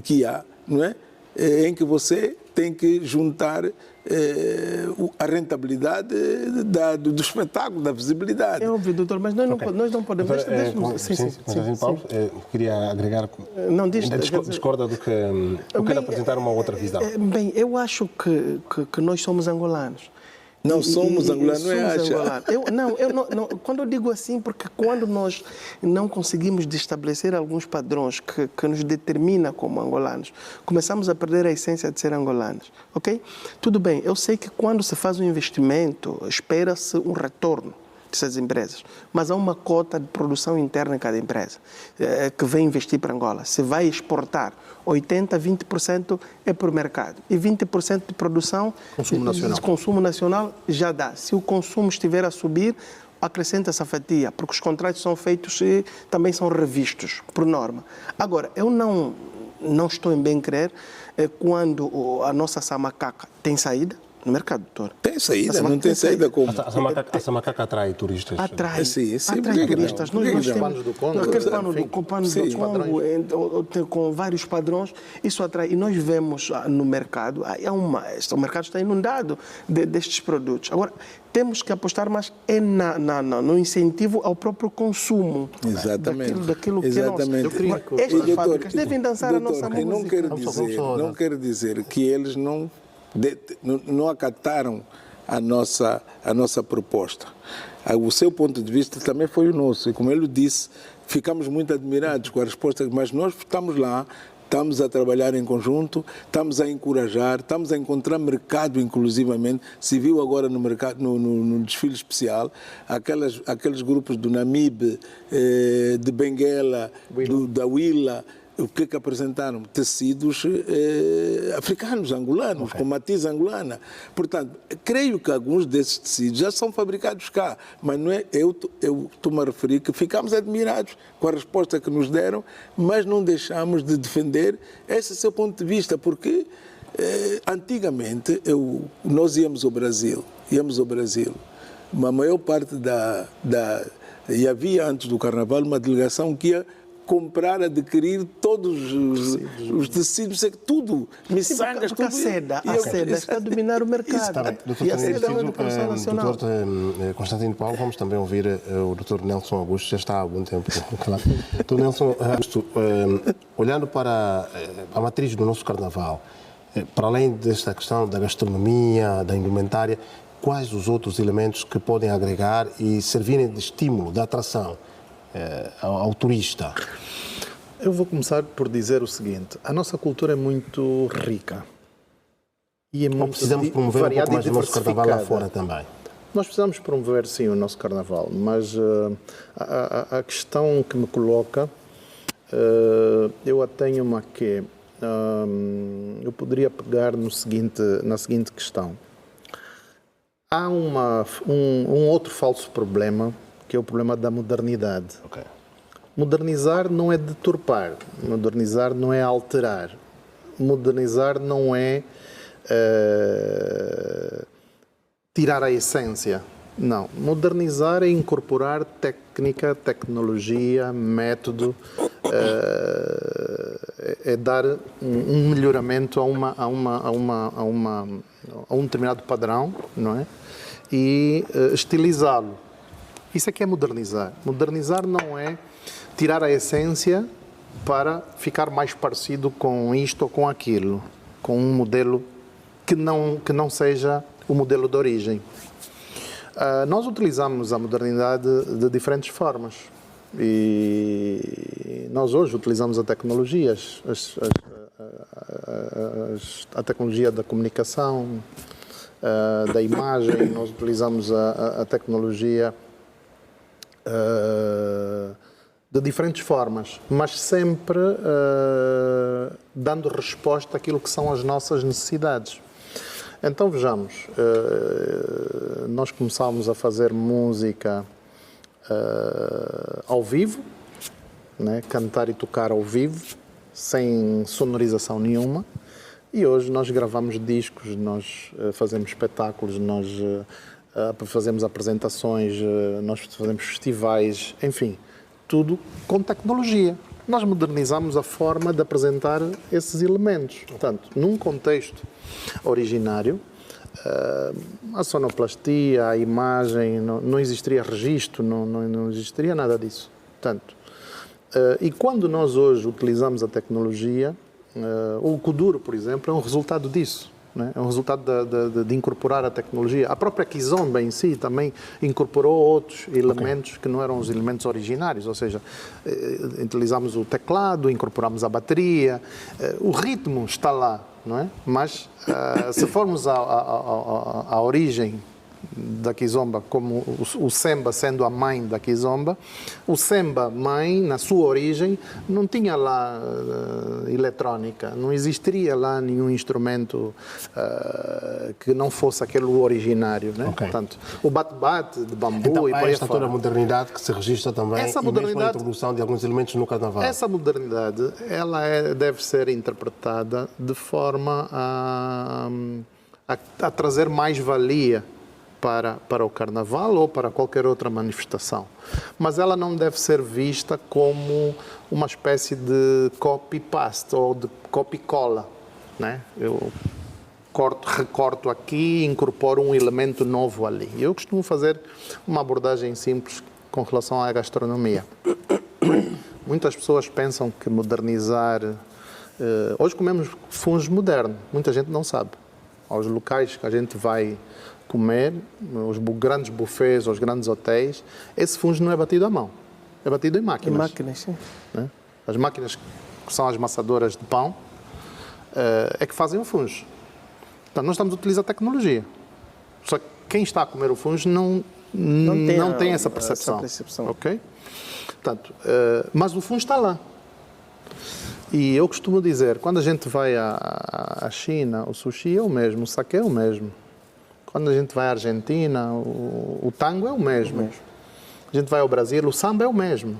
que há, não é? Em que você tem que juntar a rentabilidade do espetáculo, da visibilidade. É óbvio, doutor, mas nós não podemos... Paulo, queria agregar... Não, discorda do que... Eu quero apresentar uma outra visão. Bem, eu acho que nós somos angolanos. Não somos angolanos, não é acha? Quando eu digo assim, porque quando nós não conseguimos estabelecer alguns padrões que nos determinam como angolanos, começamos a perder a essência de ser angolanos, ok? Tudo bem, eu sei que quando se faz um investimento, espera-se um retorno dessas empresas, mas há uma cota de produção interna em cada empresa que vem investir para Angola. Se vai exportar, 80%, 20% é para o mercado e 20% de produção, consumo nacional já dá. Se o consumo estiver a subir, acrescenta essa fatia, porque os contratos são feitos e também são revistos por norma. Agora, eu não estou em bem crer quando a nossa samacaca tem saída no mercado, doutor. Tem saída, não tem saída como? A samacaca atrai turistas. Atrai Atrai turistas. Nós temos aquele pano do Congo, com vários padrões, isso atrai. E nós vemos no mercado, o mercado está inundado destes produtos. Agora, temos que apostar mais no incentivo ao próprio consumo. Exatamente. Daquilo que Exatamente. Estas fábricas devem dançar a nossa música. Não quero dizer que eles não acataram a nossa proposta. O seu ponto de vista também foi o nosso. E como ele disse, ficamos muito admirados com a resposta, mas nós estamos lá, estamos a trabalhar em conjunto, estamos a encorajar, estamos a encontrar mercado, inclusivamente. Se viu agora no mercado, no desfile especial, aqueles grupos do Namibe, de Benguela, da Huila, o que apresentaram? Tecidos africanos, angolanos, com matiz angolana. Portanto, creio que alguns desses tecidos já são fabricados cá, mas não é, eu estou-me a referir que ficamos admirados com a resposta que nos deram, mas não deixamos de defender esse seu ponto de vista, porque antigamente nós íamos ao Brasil, a maior parte e havia antes do Carnaval uma delegação que ia comprar, adquirir todos os tecidos, tudo, miçangas, tudo. A seda está a dominar o mercado. E a seda é uma produção nacional. Doutor Constantino Paulo, vamos também ouvir o doutor Nelson Augusto, já está há algum tempo. Doutor Nelson Augusto, olhando para a matriz do nosso carnaval, para além desta questão da gastronomia, da indumentária, quais os outros elementos que podem agregar e servirem de estímulo, de atração ao turista? Eu vou começar por dizer o seguinte: a nossa cultura é muito rica e é muito precisamos promover um pouco mais do nosso carnaval lá fora também. Nós precisamos promover, sim, o nosso carnaval, mas a questão que me coloca, eu a tenho uma que eu poderia pegar na seguinte questão. Há um outro falso problema, que é o problema da modernidade. Okay. Modernizar não é deturpar, modernizar não é alterar, modernizar não é tirar a essência. Não, modernizar é incorporar técnica, tecnologia, método, é dar um melhoramento a um determinado padrão, não é? E estilizá-lo. Isso é que é modernizar. Modernizar não é tirar a essência para ficar mais parecido com isto ou com aquilo, com um modelo que não seja o modelo de origem. Nós utilizamos a modernidade de diferentes formas e nós hoje utilizamos a tecnologia, a tecnologia da comunicação, da imagem, nós utilizamos a tecnologia de diferentes formas, mas sempre dando resposta àquilo que são as nossas necessidades. Então vejamos, nós começámos a fazer música ao vivo, né? Cantar e tocar ao vivo, sem sonorização nenhuma, e hoje nós gravamos discos, nós fazemos espetáculos, nós fazemos apresentações, nós fazemos festivais, enfim, tudo com tecnologia. Nós modernizamos a forma de apresentar esses elementos. Portanto, num contexto originário, a sonoplastia, a imagem, não existiria registro, não existiria nada disso. Portanto, e quando nós hoje utilizamos a tecnologia, o Kuduro, por exemplo, é um resultado disso. né? É um resultado de incorporar a tecnologia. A própria Kizomba em si também incorporou outros elementos que não eram os elementos originários, ou seja, utilizamos o teclado, incorporamos a bateria, o ritmo está lá, não é? Mas se formos à origem da Kizomba, como o Semba sendo a mãe da Kizomba, o Semba mãe, na sua origem, não tinha lá eletrónica, não existiria lá nenhum instrumento que não fosse aquele originário, né? Portanto, o bate-bate de bambu então, e por aí esta toda a modernidade que se registra também, essa e mesmo a introdução de alguns elementos no Carnaval. Essa modernidade, ela deve ser interpretada de forma a trazer mais valia para o Carnaval ou para qualquer outra manifestação. Mas ela não deve ser vista como uma espécie de copy-paste ou de copy-cola, né? Eu recorto aqui e incorporo um elemento novo ali. Eu costumo fazer uma abordagem simples com relação à gastronomia. Muitas pessoas pensam que modernizar... hoje comemos fungo moderno, muita gente não sabe. Aos locais que a gente vai comer, os grandes buffets, os grandes hotéis, esse fungo não é batido à mão, é batido em máquinas. Em máquinas, sim. Né? As máquinas que são as amassadoras de pão é que fazem o fungo. Então, nós estamos a utilizar tecnologia. Só que quem está a comer o fungo não tem essa percepção. Ok? Portanto, mas o fungo está lá. E eu costumo dizer, quando a gente vai à China, o sushi é o mesmo, o sake é o mesmo. Quando a gente vai à Argentina, o tango é o mesmo. A gente vai ao Brasil, o samba é o mesmo.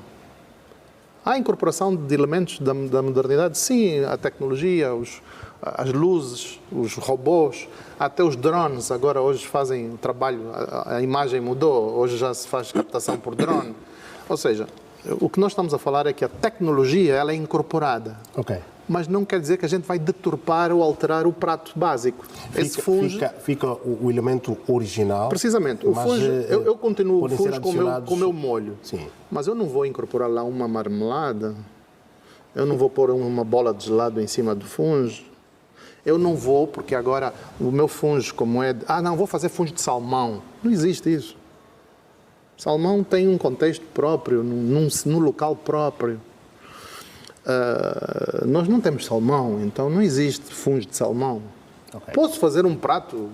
Há a incorporação de elementos da modernidade, sim, a tecnologia, as luzes, os robôs, até os drones, agora hoje fazem o trabalho, a imagem mudou, hoje já se faz captação por drone. Ou seja, o que nós estamos a falar é que a tecnologia ela é incorporada. Ok. Mas não quer dizer que a gente vai deturpar ou alterar o prato básico. Fica o elemento original. Precisamente. O fungo, eu continuo o fungo com o meu molho. Sim. Mas eu não vou incorporar lá uma marmelada. Eu não vou pôr uma bola de gelado em cima do fungo. Eu não vou, porque agora o meu fungo, como é... não, vou fazer fungo de salmão. Não existe isso. Salmão tem um contexto próprio, num local próprio. Nós não temos salmão, então não existe fungo de salmão. Okay. Posso fazer um prato,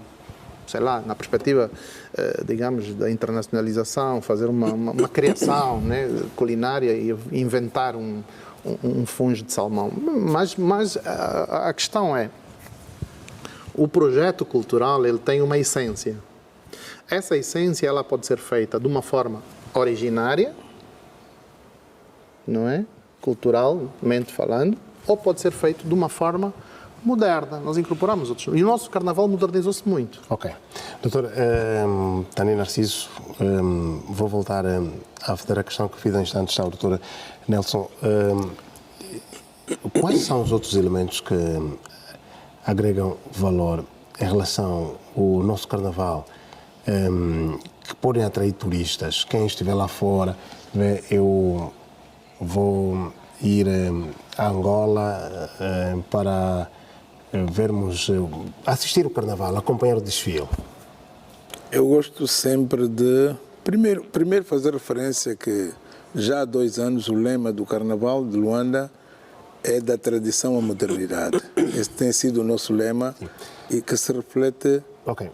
sei lá, na perspectiva, digamos, da internacionalização, fazer uma criação, né, culinária e inventar um fungo de salmão. Mas a questão é, o projeto cultural ele tem uma essência. Essa essência ela pode ser feita de uma forma originária, não é? Culturalmente falando, ou pode ser feito de uma forma moderna. Nós incorporamos outros. E o nosso Carnaval modernizou-se muito. Ok. Doutor Tânia Narciso, vou voltar a fazer a questão que fiz há instantes ao doutor Nelson. Quais são os outros elementos que agregam valor em relação ao nosso Carnaval, que podem atrair turistas? Quem estiver lá fora, eu vou ir a Angola para assistir o Carnaval, acompanhar o desfile. Eu gosto sempre de, primeiro fazer referência que já há 2 anos o lema do Carnaval de Luanda é da tradição à modernidade. Esse tem sido o nosso lema. Sim. E que se reflete... Ok.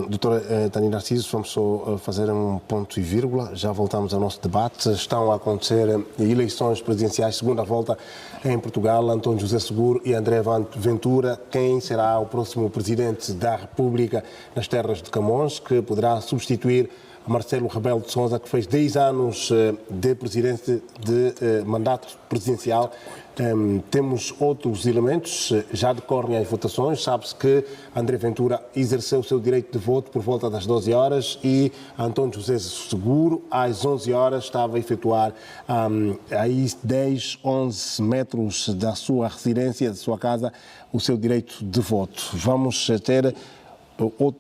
Doutora Tânia Narciso, vamos só fazer um ponto e vírgula. Já voltamos ao nosso debate. Estão a acontecer eleições presidenciais, segunda volta em Portugal. António José Seguro e André Ventura. Quem será o próximo presidente da República nas terras de Camões, que poderá substituir Marcelo Rebelo de Sousa, que fez 10 anos de presidente de mandato presidencial. Temos outros elementos, já decorrem as votações. Sabe-se que André Ventura exerceu o seu direito de voto por volta das 12 horas e António José Seguro, às 11 horas, estava a efetuar aí 10, 11 metros da sua residência, da sua casa, o seu direito de voto. Vamos ter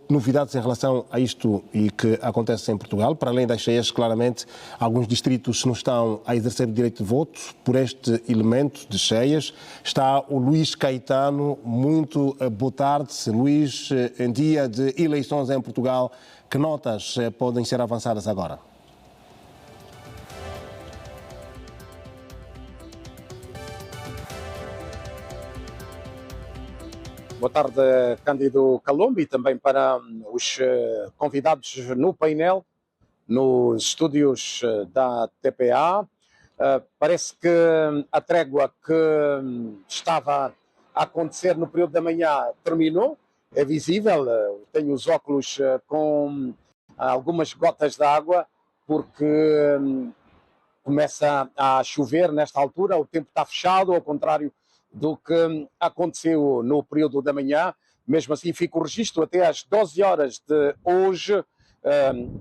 novidades em relação a isto e que acontece em Portugal? Para além das cheias, claramente, alguns distritos não estão a exercer o direito de voto por este elemento de cheias. Está o Luís Caetano. Muito boa tarde, Luís. Em dia de eleições em Portugal, que notas podem ser avançadas agora? Boa tarde, Cândido Calombo, e também para os convidados no painel, nos estúdios da TPA. Parece que a trégua que estava a acontecer no período da manhã terminou, é visível. Tenho os óculos com algumas gotas de água, porque começa a chover nesta altura, o tempo está fechado, ao contrário do que aconteceu no período da manhã. Mesmo assim, fica o registro até às 12 horas de hoje.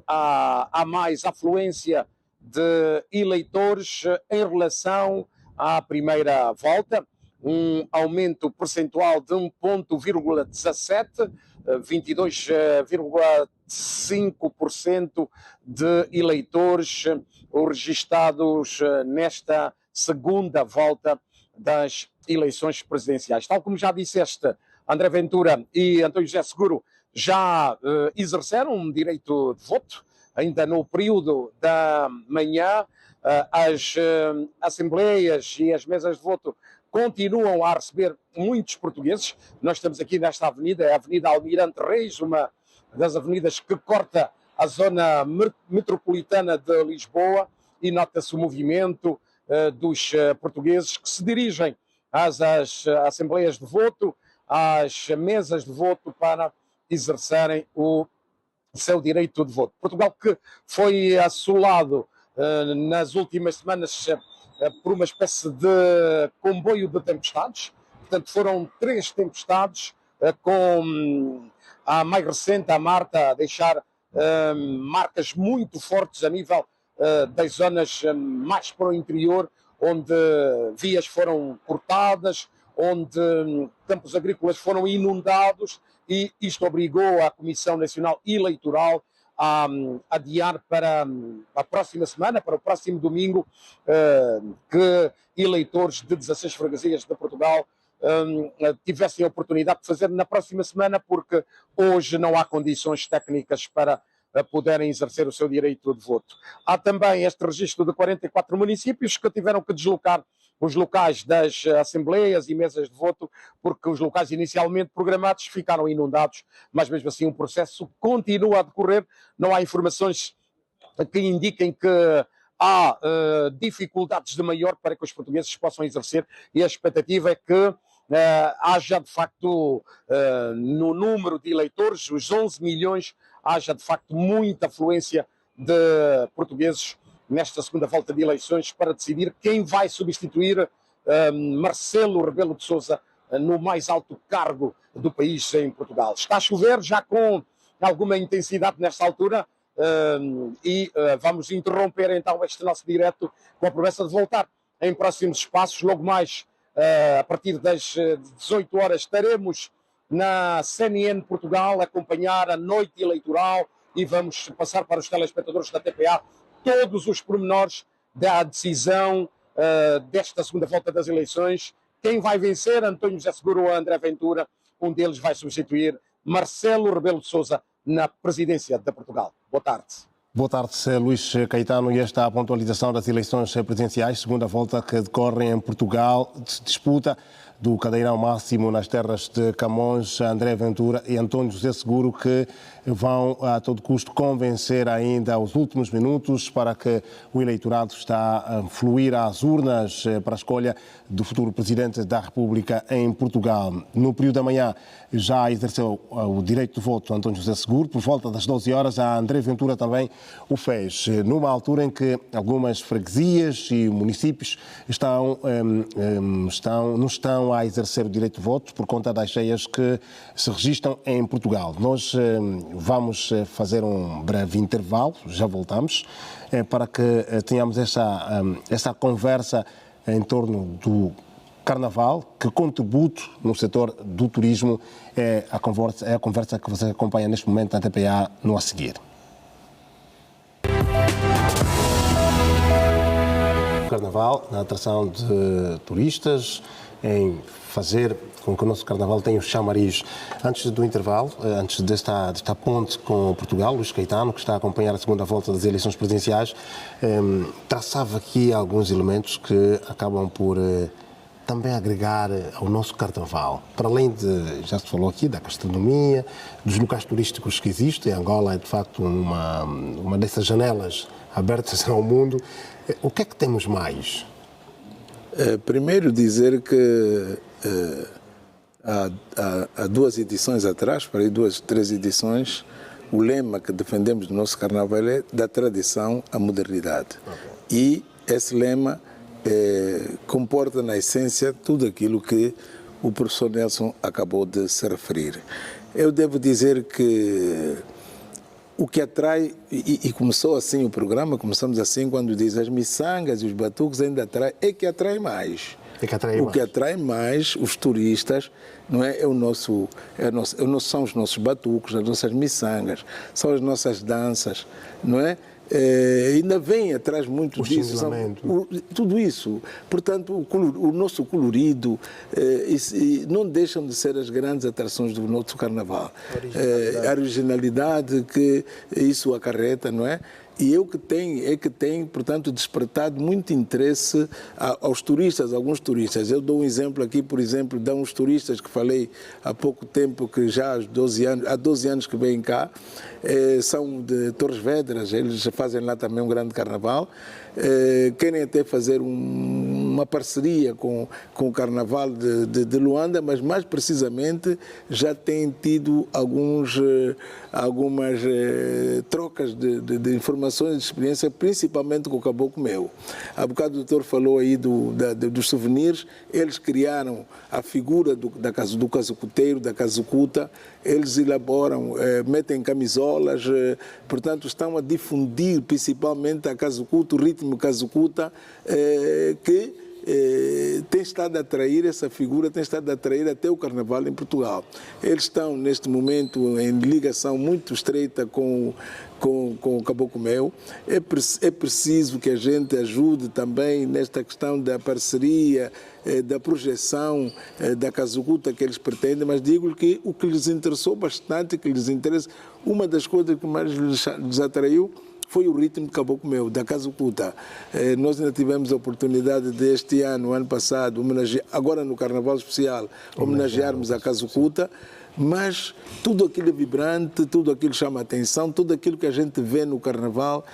Há mais afluência de eleitores em relação à primeira volta, um aumento percentual de 1,17, 22,5% de eleitores registados nesta segunda volta das eleições presidenciais. Tal como já disseste, André Ventura e António José Seguro já exerceram um direito de voto, ainda no período da manhã. As assembleias e as mesas de voto continuam a receber muitos portugueses. Nós estamos aqui nesta avenida, é a Avenida Almirante Reis, uma das avenidas que corta a zona metropolitana de Lisboa, e nota-se o movimento dos portugueses que se dirigem às assembleias de voto, às mesas de voto, para exercerem o seu direito de voto. Portugal, que foi assolado nas últimas semanas por uma espécie de comboio de tempestades. Portanto, foram 3 tempestades, com a mais recente, a Marta, a deixar marcas muito fortes a nível das zonas mais para o interior, onde vias foram cortadas, onde campos agrícolas foram inundados, e isto obrigou a Comissão Nacional Eleitoral a adiar para a próxima semana, para o próximo domingo, que eleitores de 16 freguesias de Portugal tivessem a oportunidade de fazer na próxima semana, porque hoje não há condições técnicas para poderem exercer o seu direito de voto. Há também este registro de 44 municípios que tiveram que deslocar os locais das assembleias e mesas de voto, porque os locais inicialmente programados ficaram inundados, mas mesmo assim o processo continua a decorrer. Não há informações que indiquem que há dificuldades de maior para que os portugueses possam exercer, e a expectativa é que haja de facto, no número de eleitores, os 11 milhões, haja de facto muita afluência de portugueses nesta segunda volta de eleições para decidir quem vai substituir Marcelo Rebelo de Sousa no mais alto cargo do país em Portugal. Está a chover já com alguma intensidade nesta altura, e vamos interromper então este nosso direto com a promessa de voltar em próximos espaços. Logo mais, a partir das 18 horas, estaremos na CNN Portugal a acompanhar a noite eleitoral, e vamos passar para os telespectadores da TPA todos os pormenores da decisão desta segunda volta das eleições. Quem vai vencer, António José Seguro ou André Ventura? Um deles vai substituir Marcelo Rebelo de Sousa na presidência de Portugal. Boa tarde. Boa tarde, Luís Caetano. E esta é a pontualização das eleições presidenciais, segunda volta que decorrem em Portugal. Se disputa do cadeirão máximo nas terras de Camões, André Ventura e António José Seguro, que vão a todo custo convencer ainda aos últimos minutos para que o eleitorado está a fluir às urnas para a escolha do futuro Presidente da República em Portugal. No período da manhã já exerceu o direito de voto António José Seguro. Por volta das 12 horas, a André Ventura também o fez, numa altura em que algumas freguesias e municípios não estão a exercer o direito de voto por conta das cheias que se registram em Portugal. Nós vamos fazer um breve intervalo, já voltamos, para que tenhamos essa conversa em torno Carnaval, que contributo no setor do turismo é a conversa que você acompanha neste momento na TPA no A Seguir. Carnaval, na atração de turistas, em fazer com que o nosso Carnaval tenha os chamariz. Antes do intervalo, antes desta ponte com Portugal, Luís Caetano, que está a acompanhar a segunda volta das eleições presidenciais, traçava aqui alguns elementos que acabam por também agregar ao nosso Carnaval. Para além de, já se falou aqui, da gastronomia, dos locais turísticos que existem, Angola é de facto uma dessas janelas abertas ao mundo. O que é que temos mais? Primeiro dizer que há 2 edições atrás, para aí 2, 3 edições, o lema que defendemos do nosso Carnaval é da tradição à modernidade. E esse lema comporta na essência tudo aquilo que o professor Nelson acabou de se referir. Eu devo dizer que o que atrai, e começou assim o programa, começamos assim quando diz as miçangas e os batuques ainda atrai, é que atrai mais. O que atrai mais os turistas não é, são os nossos batuques, as nossas miçangas, são as nossas danças, não é? Ainda vem atrás muito disso, tudo isso. Portanto, o nosso colorido não deixam de ser as grandes atrações do nosso Carnaval. A originalidade que isso acarreta, não é? E que tem, portanto, despertado muito interesse aos turistas, alguns turistas. Eu dou um exemplo aqui, por exemplo, de uns turistas que falei há pouco tempo, que já há 12 anos que vêm cá, são de Torres Vedras, eles fazem lá também um grande carnaval, querem até fazer uma parceria com o Carnaval de Luanda, mas mais precisamente já têm tido algumas trocas de informações e de experiência, principalmente com o Caboclo Meu. Há bocado o doutor falou aí dos souvenirs, eles criaram a figura do casucuteiro, da casucuta, eles elaboram, metem camisolas, portanto estão a difundir principalmente a casucuta, o ritmo casucuta, que tem estado a atrair, essa figura tem estado a atrair até o Carnaval em Portugal. Eles estão neste momento em ligação muito estreita com o Caboclo Meu. É preciso que a gente ajude também nesta questão da parceria, da projeção da casucuta que eles pretendem, mas digo que o que lhes interessou bastante, uma das coisas que mais lhes atraiu foi o ritmo de Caboclo Meu, da casucuta. Nós ainda tivemos a oportunidade deste ano passado, agora no Carnaval Especial, homenagearmos a casucuta, mas tudo aquilo é vibrante, tudo aquilo chama a atenção, tudo aquilo que a gente vê no Carnaval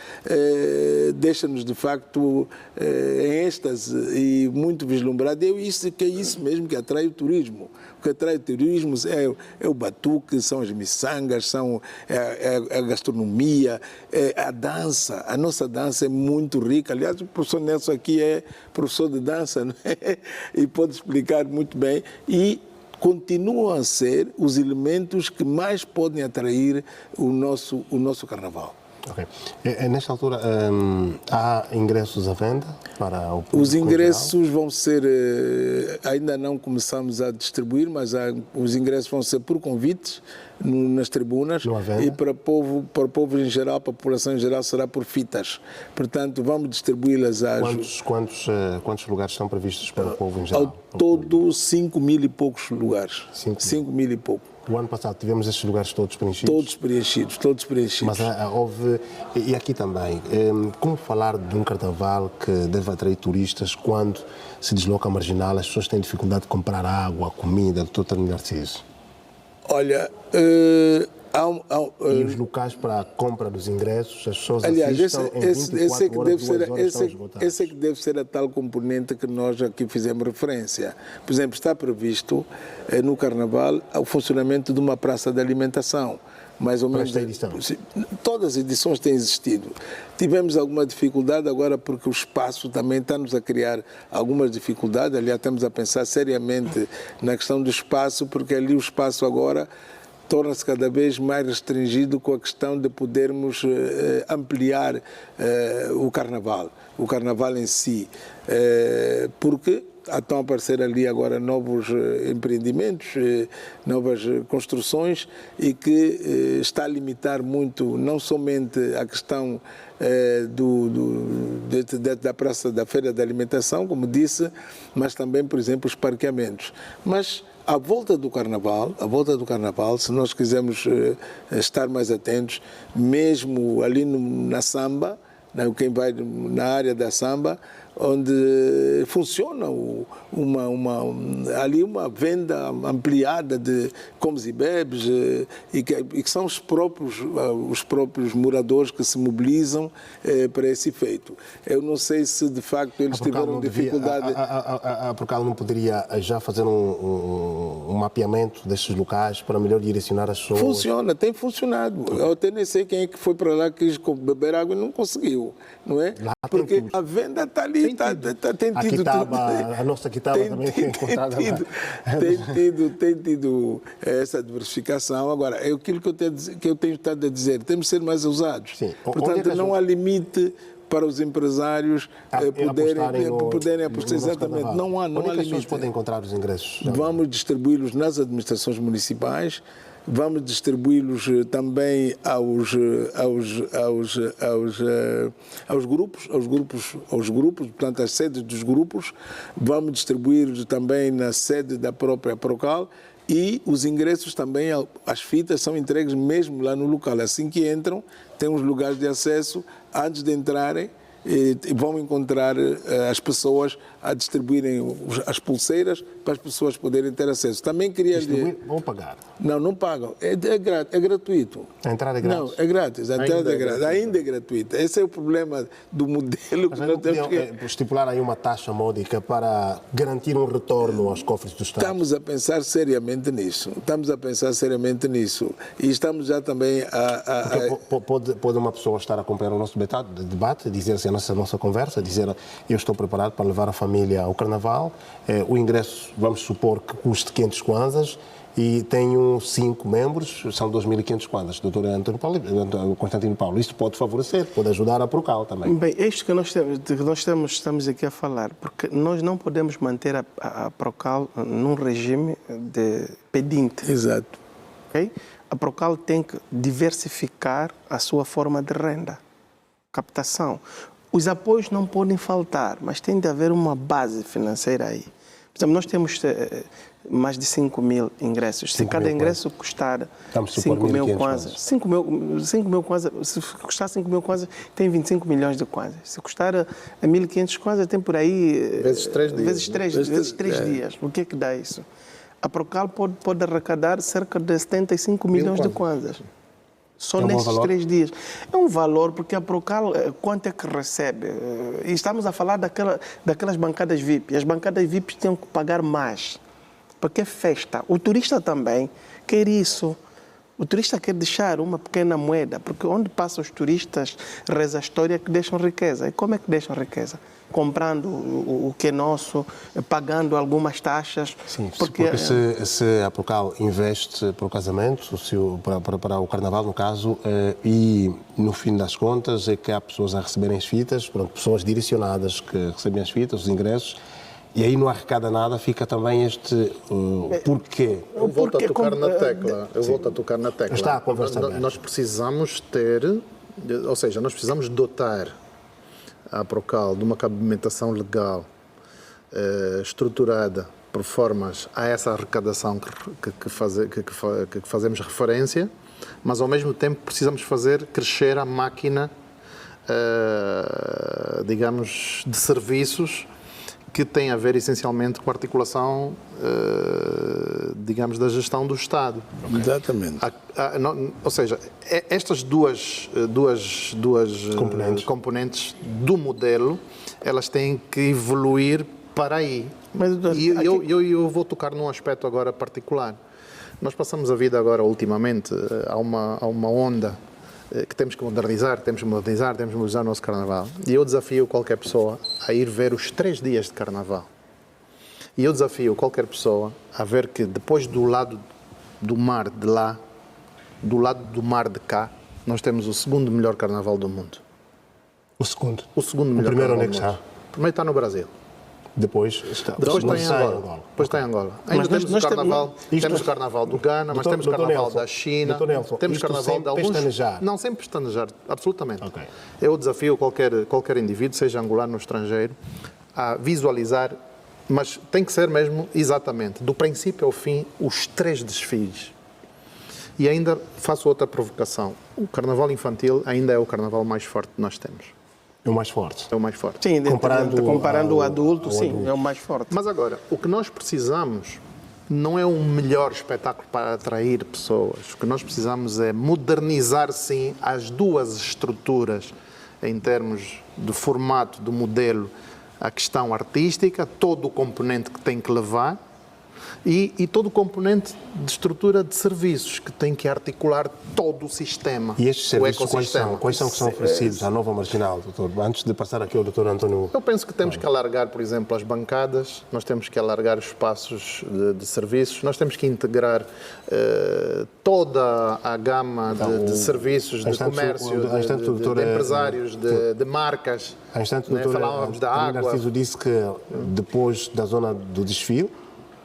deixa-nos de facto em êxtase e muito vislumbrado. É isso mesmo que atrai o turismo. O que atrai o turismo é o batuque, são as miçangas, a gastronomia, a dança. A nossa dança é muito rica. Aliás, o professor Nelson aqui é professor de dança, não é? E pode explicar muito bem. E continuam a ser os elementos que mais podem atrair o nosso Carnaval. Okay. Nesta altura, há ingressos à venda para o público? Os ingressos vão ser, ainda não começamos a distribuir, mas os ingressos vão ser por convites nas tribunas, e para o povo em geral, para a população em geral, será por fitas. Portanto, vamos distribuí-las às... Quantos lugares estão previstos para o povo em geral? Ao todo, 5.000 e poucos lugares. 5.000 e pouco. O ano passado tivemos estes lugares todos preenchidos? Todos preenchidos. Mas houve, e aqui também, como falar de um carnaval que deve atrair turistas quando se desloca a Marginal, as pessoas têm dificuldade de comprar água, comida, Dr. Tony Narciso? Olha, e os locais para a compra dos ingressos, as pessoas assistam em 24 horas, 2 horas estão esgotadas. Esse é que deve ser a tal componente que nós aqui fizemos referência. Por exemplo, está previsto no Carnaval o funcionamento de uma praça de alimentação. Mais ou menos. Todas as edições têm existido. Tivemos alguma dificuldade agora porque o espaço também está-nos a criar algumas dificuldades. Aliás, estamos a pensar seriamente na questão do espaço, porque ali o espaço agora torna-se cada vez mais restringido com a questão de podermos ampliar o carnaval em si, porque estão a aparecer ali agora novos empreendimentos, novas construções, e que está a limitar muito não somente a questão da praça da feira da alimentação, como disse, mas também, por exemplo, os parqueamentos. Mas à volta do carnaval, se nós quisermos estar mais atentos, mesmo ali na samba, quem vai na área da samba, onde funciona ali uma venda ampliada de comes e bebes, e que são os próprios moradores que se mobilizam para esse efeito. Eu não sei se de facto eles tiveram dificuldade. A Procal não poderia já fazer um mapeamento destes locais para melhor direcionar as pessoas? Funciona, tem funcionado. Eu até nem sei quem é que foi para lá que quis beber água e não conseguiu, não é? Lá porque a venda está ali. Tem tido a nossa quitaba também foi encontrada lá. Tem tido essa diversificação. Agora, é aquilo que eu tenho estado a dizer, temos de ser mais ousados. Sim. Portanto, não há limite para os empresários poderem apostar. Exatamente, não há limite. Onde é que as pessoas podem encontrar os ingressos? Vamos distribuí-los nas administrações municipais. Vamos distribuí-los também aos grupos, portanto, às sedes dos grupos. Vamos distribuí-los também na sede da própria Procal, e os ingressos também, as fitas são entregues mesmo lá no local. Assim que entram, têm os lugares de acesso. Antes de entrarem, vão encontrar as pessoas a distribuírem as pulseiras para as pessoas poderem ter acesso. Também queria dizer... Vão pagar? Não pagam. É gratuito. A entrada é grátis? Não, é grátis. A entrada é grátis. Ainda é gratuita. Esse é o problema do modelo que nós temos que... estipular aí uma taxa módica para garantir um retorno aos cofres do Estado? Estamos a pensar seriamente nisso. E estamos já também Pode uma pessoa estar a acompanhar o nosso debate, dizer assim, a nossa conversa, dizer eu estou preparado para levar a família ao Carnaval, o ingresso, vamos supor que custe 500 kwanzas, e tenho 5 membros, são 2.500 kwanzas. Doutor Constantino Paulo, isto pode favorecer, pode ajudar a Procal também. Bem, é isto que estamos aqui a falar, porque nós não podemos manter a Procal num regime de pedinte. Exato. Okay? A Procal tem que diversificar a sua forma de renda, captação. Os apoios não podem faltar, mas tem de haver uma base financeira aí. Por exemplo, nós temos mais de 5 mil ingressos. Se cada ingresso custar 5 mil kwanzas, 5 mil kwanzas, se custar 5 mil kwanzas, tem 25 milhões de kwanzas. Se custar a 1.500 kwanzas, tem por aí... Vezes 3 dias. Vezes 3 dias. O que é que dá isso? A Procal pode arrecadar cerca de 75 milhões de kwanzas. Só nesses 3 dias. É um valor, porque a Procal, quanto é que recebe? E estamos a falar daquelas bancadas VIP. As bancadas VIP têm que pagar mais, porque é festa. O turista também quer isso. O turista quer deixar uma pequena moeda, porque onde passam os turistas, reza a história que deixam riqueza. E como é que deixam riqueza? Comprando o que é nosso, pagando algumas taxas. Sim, porque se a Procal investe para o casamento, para o Carnaval, no caso, e no fim das contas é que há pessoas a receberem as fitas, pessoas direcionadas que recebem as fitas, os ingressos, e aí não arrecada nada, fica também este porquê. Eu volto a tocar na tecla. Está a conversa aberta. Nós precisamos nós precisamos dotar a Procal de uma cabimentação legal estruturada por formas a essa arrecadação que fazemos referência, mas ao mesmo tempo precisamos fazer crescer a máquina, digamos, de serviços que tem a ver essencialmente com a articulação, digamos, da gestão do Estado. Exatamente. Ou seja, estas duas componentes do modelo, elas têm que evoluir para aí. Mas, eu vou tocar num aspecto agora particular. Nós passamos a vida agora, ultimamente, há uma onda que temos que modernizar o nosso Carnaval. E eu desafio qualquer pessoa a ir ver os 3 dias de Carnaval. E eu desafio qualquer pessoa a ver que depois do lado do mar de lá, do lado do mar de cá, nós temos o segundo melhor carnaval do mundo. O segundo? O segundo melhor primeiro carnaval onde é que do mundo. está? O primeiro está no Brasil. Depois está em Angola. Depois está em Angola. Ainda temos o carnaval, temos o carnaval do Ghana, mas temos o carnaval da China, temos carnaval de alguns... pestanejar. Não, sem pestanejar, absolutamente. Okay. Eu desafio qualquer indivíduo, seja angolano ou estrangeiro, a visualizar, mas tem que ser mesmo exatamente, do princípio ao fim, os 3 desfiles. E ainda faço outra provocação. O carnaval infantil ainda é o carnaval mais forte que nós temos. É o mais forte. É o mais forte. Sim, comparando o adulto, sim, adulto. é o mais forte. Mas agora, o que nós precisamos não é um melhor espetáculo para atrair pessoas. O que nós precisamos é modernizar, sim, as duas estruturas em termos de formato, do modelo, a questão artística, todo o componente que tem que levar e todo o componente de estrutura de serviços que tem que articular todo o sistema. E estes serviços quais são que são oferecidos à nova marginal, doutor? Antes de passar aqui ao doutor António... Eu penso que temos que alargar, por exemplo, as bancadas, nós temos que alargar os espaços de serviços, nós temos que integrar toda a gama de serviços, de comércio, de empresários, de marcas. Há instante, doutor, falávamos da água. Narciso disse que depois da zona do desfile,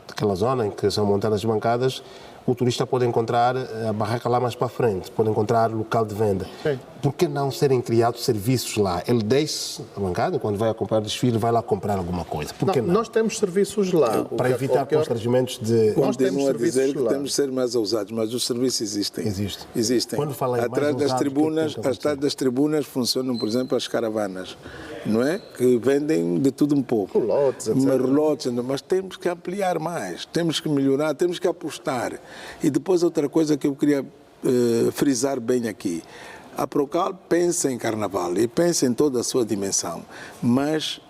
daquela zona em que são montadas as bancadas, o turista pode encontrar a barraca lá mais para a frente, pode encontrar local de venda. Sim. Por que não serem criados serviços lá? Ele deixa a bancada, quando vai acompanhar o desfile, vai lá comprar alguma coisa. Por que não? Nós temos serviços lá. Para evitar constrangimentos de... Nós temos a dizer que temos de ser mais ousados, mas os serviços existem. Existem. Quando fala em atrás das tribunas funcionam, por exemplo, as caravanas, não é? Que vendem de tudo um pouco. Relotes, etc. Mas temos que ampliar mais, temos que melhorar, temos que apostar. E depois outra coisa que eu queria frisar bem aqui. A Procal pensa em carnaval e pensa em toda a sua dimensão, mas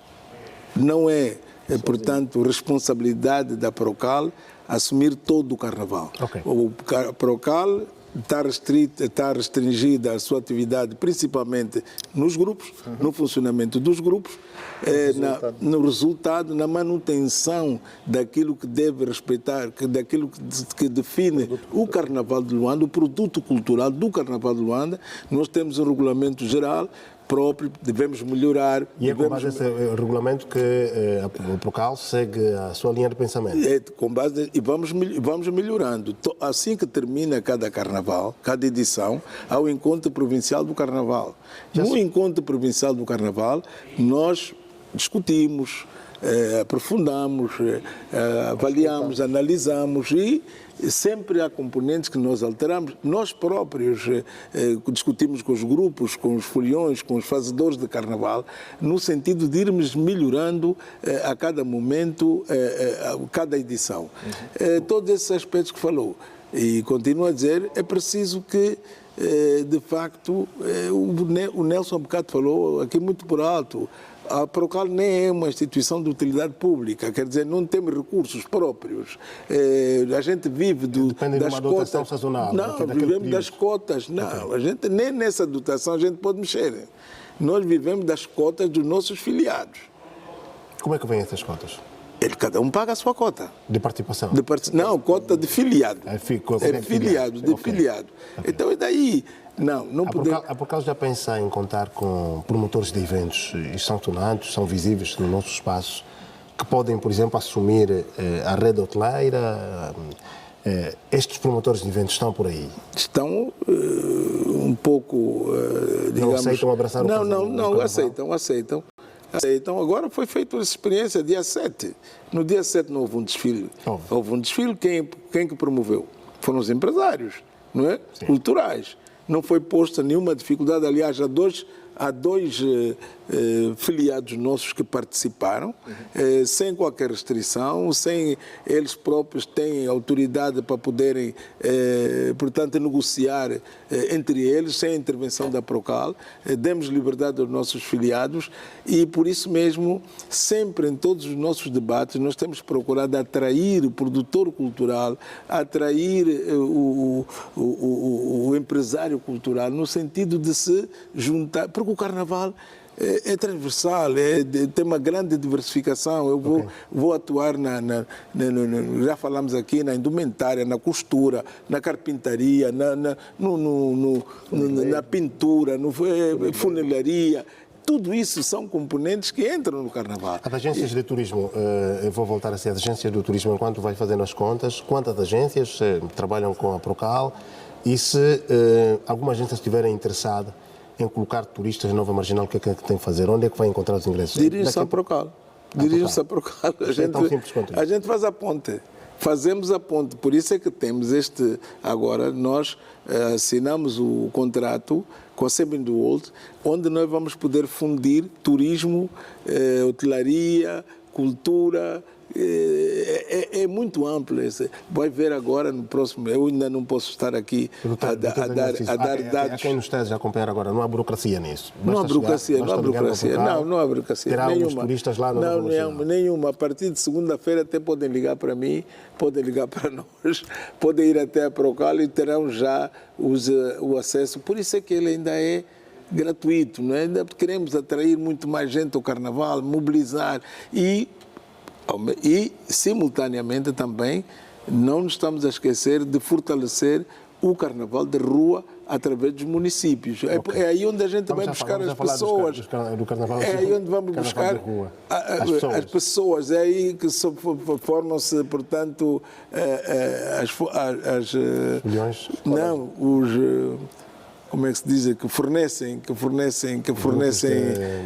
não é, portanto, responsabilidade da Procal assumir todo o carnaval. Okay. A Procal está restringida a sua atividade principalmente nos grupos, no funcionamento dos grupos, no resultado, na manutenção daquilo que deve respeitar, daquilo que define o Carnaval de Luanda, o produto cultural do Carnaval de Luanda. Nós temos um regulamento geral próprio, devemos melhorar. E é com base nesse regulamento que a Procal segue a sua linha de pensamento? Com base, e vamos melhorando. Assim que termina cada carnaval, cada edição, há o encontro provincial do carnaval. No encontro provincial do carnaval, nós discutimos, aprofundamos, avaliamos, analisamos e sempre há componentes que nós alteramos. Nós próprios discutimos com os grupos, com os foliões, com os fazedores de carnaval, no sentido de irmos melhorando a cada momento, cada edição. Todos esses aspectos que falou. E continuo a dizer, é preciso que, de facto, o Nelson Bocado falou aqui muito por alto, a Procal nem é uma instituição de utilidade pública, quer dizer, não temos recursos próprios. A gente vive das cotas. Sazonal, não, vivemos das cotas. Não, a gente, nem nessa dotação a gente pode mexer. Nós vivemos das cotas dos nossos filiados. Como é que vêm essas cotas? Cada um paga a sua cota. De participação? Não, cota de filiado. Filiado. Então, e daí... Não podemos... A Procal já pensa em contar com promotores de eventos, e são tonados, são visíveis no nosso espaço, que podem, por exemplo, assumir a rede hoteleira. Estes promotores de eventos estão por aí? Estão um pouco, digamos... Não aceitam abraçar o carnaval? Não, aceitam. Agora foi feita uma experiência dia 7. No dia 7 não houve um desfile. Houve um desfile, quem que promoveu? Foram os empresários, não é? Sim. Culturais. Não foi posta nenhuma dificuldade. Aliás, há dois filiados nossos que participaram, sem qualquer restrição, sem eles próprios têm autoridade para poderem, portanto, negociar entre eles, sem a intervenção da Procal. Demos liberdade aos nossos filiados e, por isso mesmo, sempre em todos os nossos debates, nós temos procurado atrair o produtor cultural, atrair o empresário cultural, no sentido de se juntar, porque o Carnaval é transversal, tem uma grande diversificação. Eu vou atuar já falamos aqui, na indumentária, na costura, na carpintaria, na pintura, na funilaria. Tudo isso são componentes que entram no Carnaval. As agências de turismo, eu vou voltar a ser as agências do turismo, enquanto vai fazendo as contas, quantas agências trabalham com a Procal e se alguma agência estiver interessada em colocar turistas na Nova Marginal, o que é que tem que fazer? Onde é que vai encontrar os ingressos? Dirige-se à Procal. Dirige-se à Procal. A gente faz a ponte. Fazemos a ponte. Por isso é que temos agora nós assinamos o contrato com a Sebenduold, onde nós vamos poder fundir turismo, hotelaria, cultura. É muito amplo. Vai ver agora no próximo. Eu ainda não posso estar aqui a dar dados. A quem nos está a acompanhar agora, não há burocracia nisso? Não há burocracia. Não há burocracia. Terá alguns turistas lá? Nenhuma. A partir de segunda-feira até podem ligar para mim, podem ligar para nós, podem ir até a Procal e terão já o acesso. Por isso é que ele ainda é gratuito. Não é? Ainda queremos atrair muito mais gente ao Carnaval, mobilizar e simultaneamente também, não nos estamos a esquecer de fortalecer o Carnaval de rua através dos municípios. Okay. É aí onde a gente vai buscar as pessoas. Do carnaval, é aí onde vamos buscar as pessoas. É aí que formam-se, portanto, as milhões? Não, como é que se diz? Que fornecem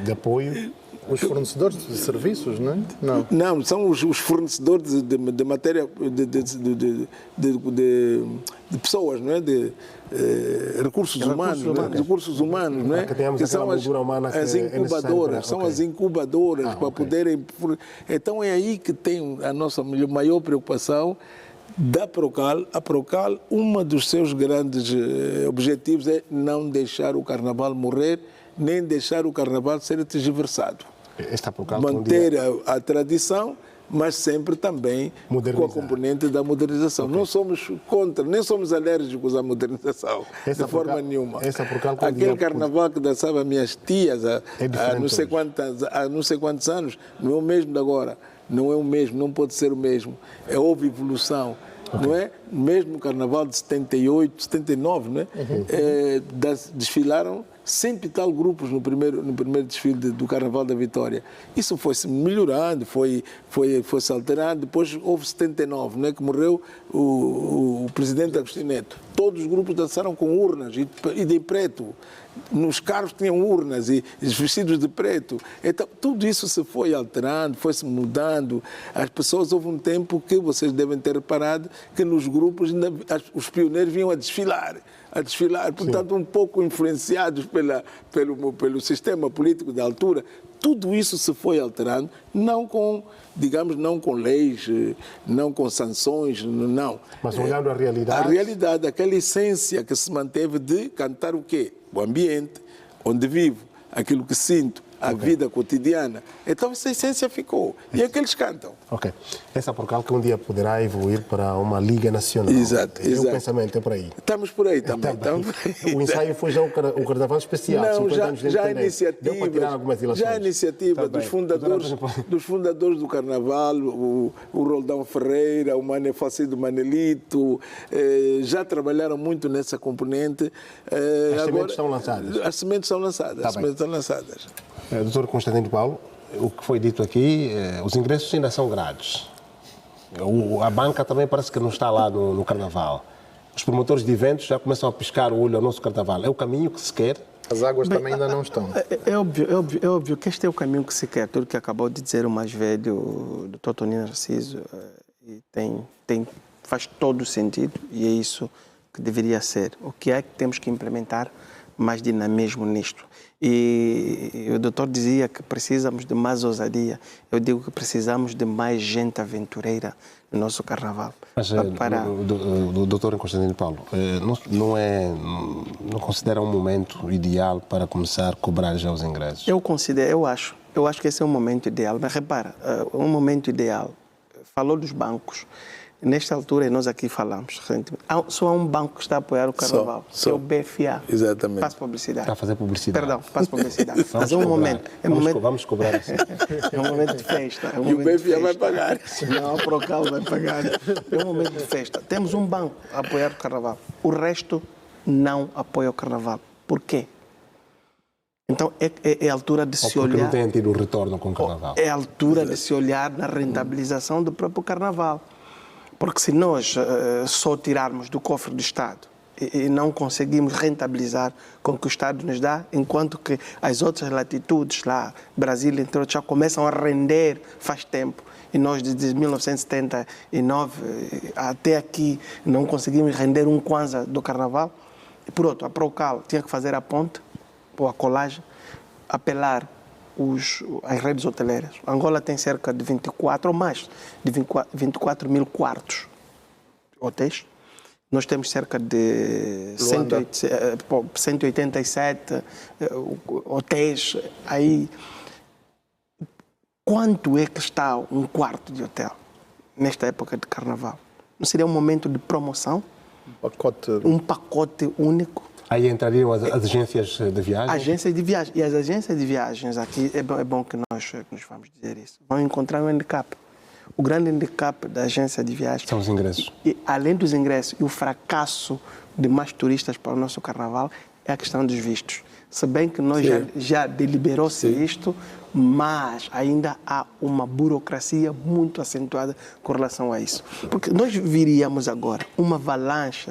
de apoio. Os fornecedores de serviços, não é? Não, são os fornecedores de matéria, de pessoas, não é? De recursos humanos, não é? Que são as incubadoras, são as incubadoras para poderem... Então é aí que tem a nossa maior preocupação da Procal. A Procal, um dos seus grandes objetivos é não deixar o Carnaval morrer, nem deixar o Carnaval ser tergiversado. Manter a tradição, mas sempre também com a componente da modernização. Okay. Não somos contra, nem somos alérgicos à modernização, de forma nenhuma. Aquele Carnaval que dançava minhas tias há não sei quantos anos, não é o mesmo de agora. Não é o mesmo, não pode ser o mesmo. Houve evolução. Okay. Não é? Mesmo o Carnaval de 78, 79, não é? Desfilaram 100 e tal grupos no primeiro desfile do Carnaval da Vitória. Isso foi-se melhorando, foi-se alterando. Depois houve 79, não é? Que morreu o presidente Agostinho Neto. Todos os grupos dançaram com urnas e de preto. Nos carros tinham urnas e vestidos de preto. Então, tudo isso se foi alterando, foi-se mudando. As pessoas, houve um tempo que vocês devem ter reparado que nos grupos os pioneiros vinham a desfilar, portanto, um pouco influenciados pelo sistema político da altura. Tudo isso se foi alterando, não com leis, não com sanções, não. Mas olhando a realidade... A realidade, aquela essência que se manteve de cantar o quê? O ambiente, onde vivo, aquilo que sinto, a vida cotidiana. Então essa essência ficou. E é que eles cantam. Ok. Essa Procal que um dia poderá evoluir para uma Liga Nacional. Exato. O pensamento é por aí. Estamos por aí também. O ensaio foi já o Carnaval Especial. Não, já a iniciativa dos fundadores do Carnaval, o Roldão Ferreira, o Mané Facido Manelito, já trabalharam muito nessa componente. As sementes estão lançadas. As sementes estão lançadas. Doutor Constantino Paulo, o que foi dito aqui, os ingressos ainda são grátis. A banca também parece que não está lá no Carnaval. Os promotores de eventos já começam a piscar o olho ao nosso Carnaval. É o caminho que se quer? As águas também ainda não estão. É óbvio que este é o caminho que se quer. Tudo que acabou de dizer o mais velho, o Dr. Tonino Narciso, faz todo o sentido e é isso que deveria ser. O que é que temos que implementar mais dinamismo nisto? E o doutor dizia que precisamos de mais ousadia. Eu digo que precisamos de mais gente aventureira no nosso Carnaval. Mas, o doutor Constantino Paulo, não considera um momento ideal para começar a cobrar já os ingressos? Eu acho que esse é um momento ideal. Mas repara, um momento ideal. Falou dos bancos. Nesta altura, e nós aqui falamos recentemente, só há um banco que está a apoiar o Carnaval, que é o BFA. Exatamente. Faço publicidade. Está a fazer publicidade. Perdão, faço publicidade. Mas é um momento. Vamos cobrar assim. É um momento de festa. E o BFA vai pagar. Não, o Procal vai pagar. É um momento de festa. Temos um banco a apoiar o Carnaval. O resto não apoia o Carnaval. Por quê? Então, é a altura de se olhar... Porque não tem tido o retorno com o Carnaval. É a altura de se olhar na rentabilização do próprio Carnaval. Porque se nós só tirarmos do cofre do Estado e não conseguimos rentabilizar com o que o Estado nos dá, enquanto que as outras latitudes, lá, Brasil, entre outros, já começam a render faz tempo. E nós, desde 1979 até aqui, não conseguimos render um kwanza do Carnaval. E, por outro, a Procal tinha que fazer a ponte, ou a colagem, apelar as redes hoteleiras. A Angola tem cerca de 24 ou mais de 24 mil quartos hotéis. Nós temos cerca de 187 hotéis. Aí, quanto é que está um quarto de hotel nesta época de Carnaval? Não seria um momento de promoção? Um pacote único? Aí entrariam as agências de viagem? Agências de viagem. E as agências de viagens aqui, é bom que nós vamos dizer isso, vão encontrar um handicap. O grande handicap da agência de viagem... São os ingressos. E, além dos ingressos e o fracasso de mais turistas para o nosso Carnaval, é a questão dos vistos. Se bem que nós já deliberou-se isto, mas ainda há uma burocracia muito acentuada com relação a isso. Porque nós viríamos agora uma avalanche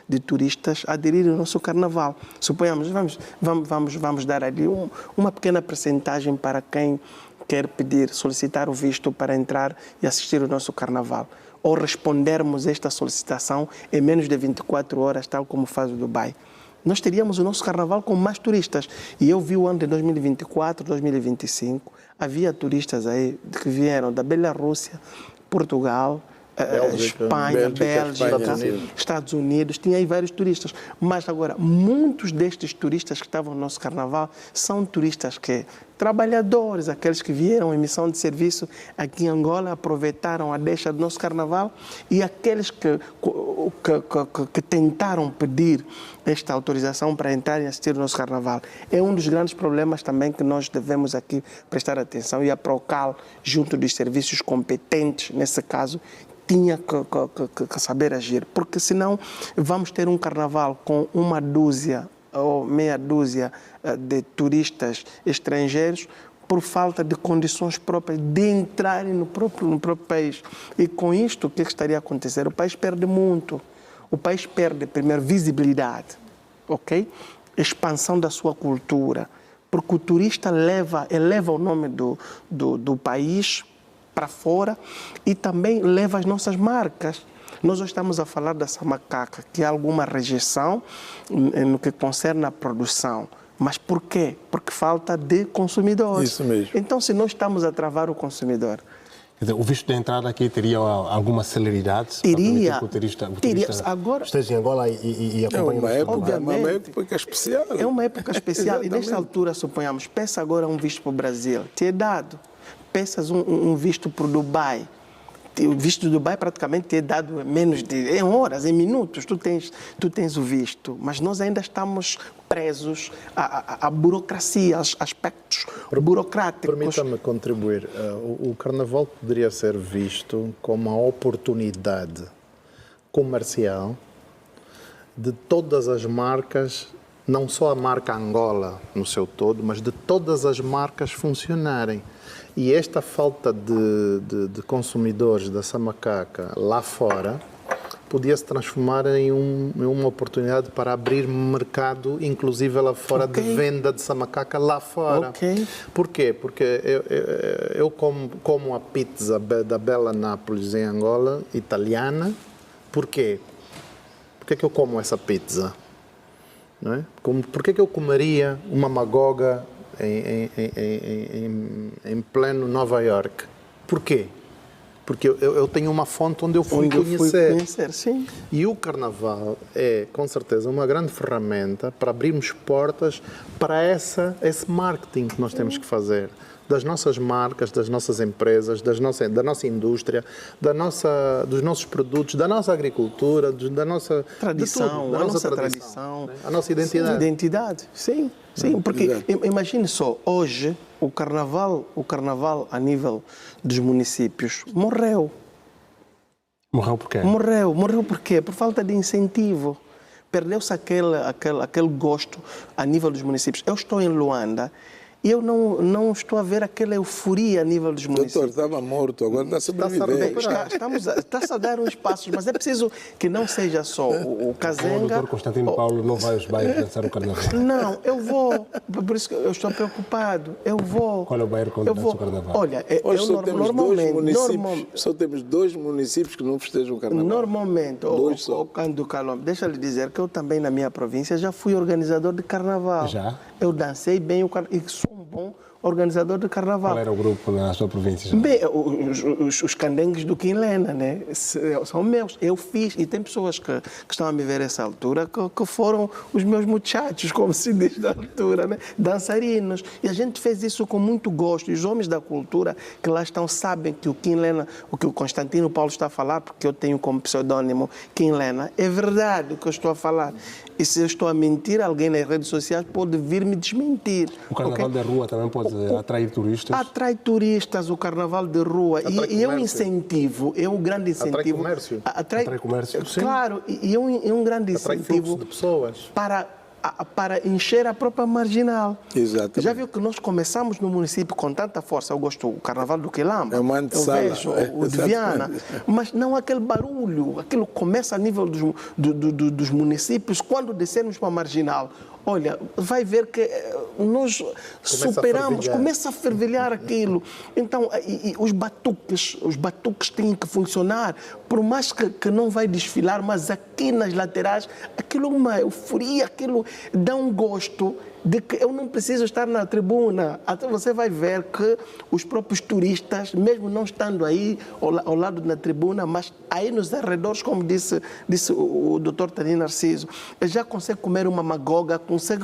de turistas a aderir ao nosso Carnaval. Suponhamos, vamos dar ali uma pequena percentagem para quem quer solicitar o visto para entrar e assistir ao nosso Carnaval. Ou respondermos esta solicitação em menos de 24 horas, tal como faz o Dubai. Nós teríamos o nosso Carnaval com mais turistas. E eu vi o ano de 2024, 2025, havia turistas aí que vieram da Bielorrússia, Portugal, Espanha, Bélgica, Estados Unidos, tinha aí vários turistas. Mas agora, muitos destes turistas que estavam no nosso Carnaval são turistas trabalhadores, aqueles que vieram em missão de serviço aqui em Angola, aproveitaram a deixa do nosso Carnaval, e aqueles que tentaram pedir esta autorização para entrar e assistir o nosso Carnaval. É um dos grandes problemas também que nós devemos aqui prestar atenção, e a Procal, junto dos serviços competentes, nesse caso, tinha que saber agir, porque senão vamos ter um Carnaval com uma dúzia ou meia dúzia de turistas estrangeiros por falta de condições próprias de entrarem no próprio país. E com isto, o que estaria a acontecer? O país perde muito. O país perde, primeiro, visibilidade, ok? Expansão da sua cultura, porque o turista eleva o nome do país para fora e também leva as nossas marcas. Nós hoje estamos a falar da samacaca, que há alguma rejeição no que concerne a produção. Mas por quê? Porque falta de consumidores. Isso mesmo. Então, se nós estamos a travar o consumidor... Quer dizer, o visto de entrada aqui teria alguma celeridade? Iria. Para o turista agora, esteja em Angola e acompanhe uma época especial. É uma época especial. E nesta altura, suponhamos, peça agora um visto para o Brasil. Te é dado. Peças um visto para o Dubai. O visto do Dubai praticamente é dado em horas, em minutos, tu tens o visto. Mas nós ainda estamos presos à burocracia, aos aspectos burocráticos. Permita-me contribuir. O Carnaval poderia ser visto como uma oportunidade comercial de todas as marcas, não só a marca Angola no seu todo, mas de todas as marcas funcionarem. E esta falta de consumidores da samacaca lá fora podia se transformar em uma oportunidade para abrir mercado, inclusive lá fora, de venda de samacaca lá fora. Por quê? Porque eu como a pizza da Bela Nápoles em Angola, italiana. Por quê? Por que eu como essa pizza? Não é? Por que eu comeria uma magoga em pleno Nova York? Por quê? Porque eu tenho uma fonte onde eu fui conhecer. Sim. E o Carnaval é, com certeza, uma grande ferramenta para abrirmos portas para esse marketing que nós temos que fazer. das nossas marcas, das nossas empresas, da nossa indústria, dos nossos produtos, da nossa agricultura, da nossa tradição, da nossa tradição, a nossa identidade. Sim, identidade, sim. Sim, porque imagine só, hoje o carnaval a nível dos municípios morreu. Morreu por quê? Morreu por quê? Por falta de incentivo. Perdeu-se aquele gosto a nível dos municípios. Eu estou em Luanda e eu não estou a ver aquela euforia a nível dos municípios. Doutor, estava morto, agora está a sobreviver. Está-se a dar uns passos, mas é preciso que não seja só o Kazenga... O doutor Constantino Paulo não vai aos bairros dançar o carnaval? Não, eu vou. Por isso que eu estou preocupado. Eu vou. Qual é o bairro que dança o carnaval? Olha, hoje só temos dois municípios que não festejam o carnaval. Normalmente, deixa eu lhe dizer que eu também na minha província já fui organizador de carnaval. Já? Eu dancei bem o carnaval e sou um bom organizador de carnaval. Qual era o grupo na sua província? Bem, os candengues do Quinlena, né? São meus. Eu fiz, e tem pessoas que estão a me ver nessa altura que foram os meus muchachos, como se diz na altura, né? Dançarinos. E a gente fez isso com muito gosto. E os homens da cultura que lá estão sabem que o Quinlena, o que o Constantino Paulo está a falar, porque eu tenho como pseudônimo Quinlena, é verdade o que eu estou a falar. E se eu estou a mentir, alguém nas redes sociais pode vir me desmentir. O carnaval da rua também pode atrair turistas? Atrai turistas, o carnaval de rua. E é um incentivo, é um grande incentivo. Atrai comércio. Atrai comércio. Claro, e é um grande atrai incentivo fluxo de pessoas. Para encher a própria marginal. Exatamente. Já viu que nós começamos no município com tanta força. Eu gosto do carnaval do Quilamba. É uma antessala. Eu vejo o de Viana. Mas não aquele barulho. Aquilo começa a nível dos municípios. Quando descermos para a marginal, olha, vai ver que nós superamos, começa a fervilhar aquilo. Então, os batuques têm que funcionar, por mais que não vai desfilar, mas aqui nas laterais, aquilo é uma euforia, aquilo dá um gosto de que eu não preciso estar na tribuna. Até você vai ver que os próprios turistas, mesmo não estando aí ao lado da tribuna, mas aí nos arredores, como disse o doutor Tani Narciso, já consegue comer uma magoga, consegue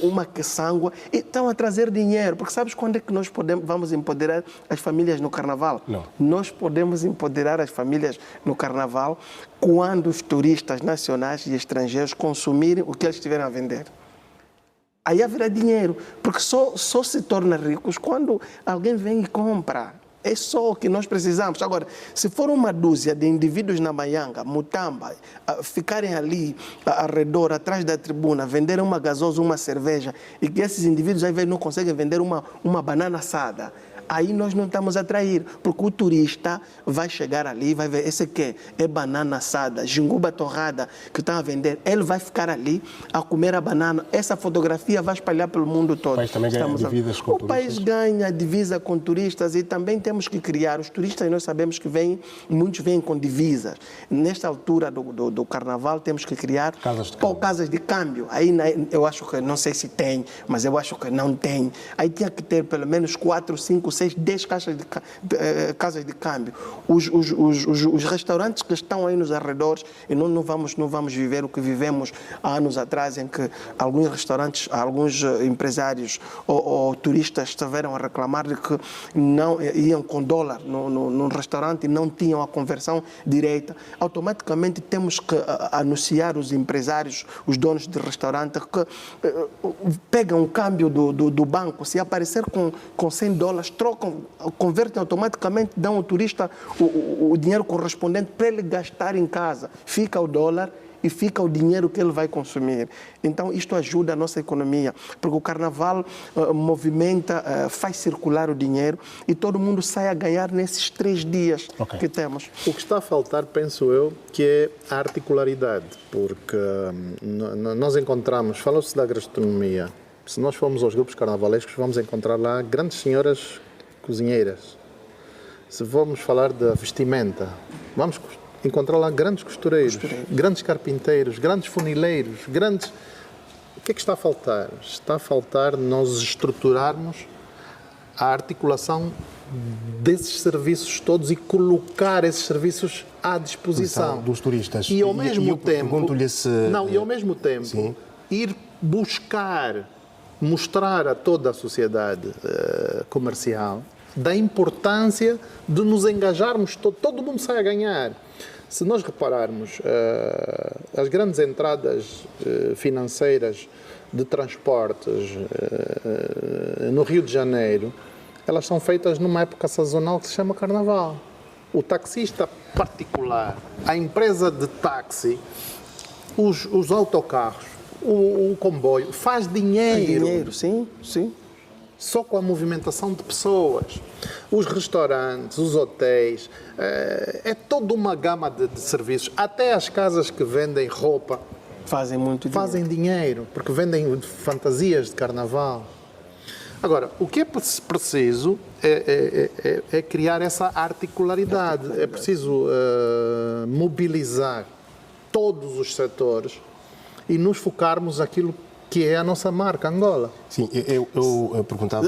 uma queçangua e estão a trazer dinheiro. Porque sabes quando é que nós vamos empoderar as famílias no carnaval? Não. Nós podemos empoderar as famílias no carnaval quando os turistas nacionais e estrangeiros consumirem o que eles estiverem a vender. Aí haverá dinheiro, porque só se torna ricos quando alguém vem e compra. É só o que nós precisamos. Agora, se for uma dúzia de indivíduos na Maianga, Mutamba, ficarem ali ao redor, atrás da tribuna, venderem uma gasosa, uma cerveja, e que esses indivíduos aí não conseguem vender uma banana assada, aí nós não estamos a atrair, porque o turista vai chegar ali e vai ver, esse aqui é banana assada, jinguba torrada, que estão a vender, ele vai ficar ali a comer a banana, essa fotografia vai espalhar pelo mundo todo. O país também ganha divisas com turistas? O país ganha divisa com turistas e também temos que criar, os turistas nós sabemos que muitos vêm com divisas. Nesta altura do carnaval temos que criar casas de câmbio. Aí eu acho que, não sei se tem, mas eu acho que não tem. Aí tinha que ter pelo menos 4, 5, 6, 10 casas de câmbio. Os restaurantes que estão aí nos arredores, e não vamos viver o que vivemos há anos atrás, em que alguns restaurantes, alguns empresários ou turistas estiveram a reclamar de que não iam com dólar no restaurante e não tinham a conversão direita. Automaticamente temos que anunciar os empresários, os donos de restaurante, que pegam o câmbio do banco, se aparecer com $100, trocam, convertem automaticamente, dão ao turista o dinheiro correspondente para ele gastar em casa. Fica o dólar e fica o dinheiro que ele vai consumir. Então, isto ajuda a nossa economia, porque o carnaval movimenta, faz circular o dinheiro e todo mundo sai a ganhar nesses 3 dias que temos. O que está a faltar, penso eu, que é a articularidade, porque nós encontramos, fala-se da gastronomia, se nós formos aos grupos carnavalescos, vamos encontrar lá grandes senhoras cozinheiras. Se vamos falar da vestimenta, vamos encontrar lá grandes costureiros, grandes carpinteiros, grandes funileiros, grandes... O que é que está a faltar? Está a faltar nós estruturarmos a articulação desses serviços todos e colocar esses serviços à disposição dos turistas. E ao mesmo tempo... Pergunto-lhe se... Não, e ao mesmo tempo sim, ir buscar mostrar a toda a sociedade comercial da importância de nos engajarmos, todo mundo sai a ganhar. Se nós repararmos, as grandes entradas financeiras de transportes no Rio de Janeiro, elas são feitas numa época sazonal que se chama Carnaval. O taxista particular, a empresa de táxi, os autocarros, o comboio, faz dinheiro. Sim, sim. Só com a movimentação de pessoas. Os restaurantes, os hotéis, é toda uma gama de serviços. Até as casas que vendem roupa fazem muito dinheiro. Fazem dinheiro, porque vendem fantasias de carnaval. Agora, o que é preciso é criar essa articularidade. É preciso mobilizar todos os setores e nos focarmos naquilo que é a nossa marca, Angola. Sim, eu perguntava...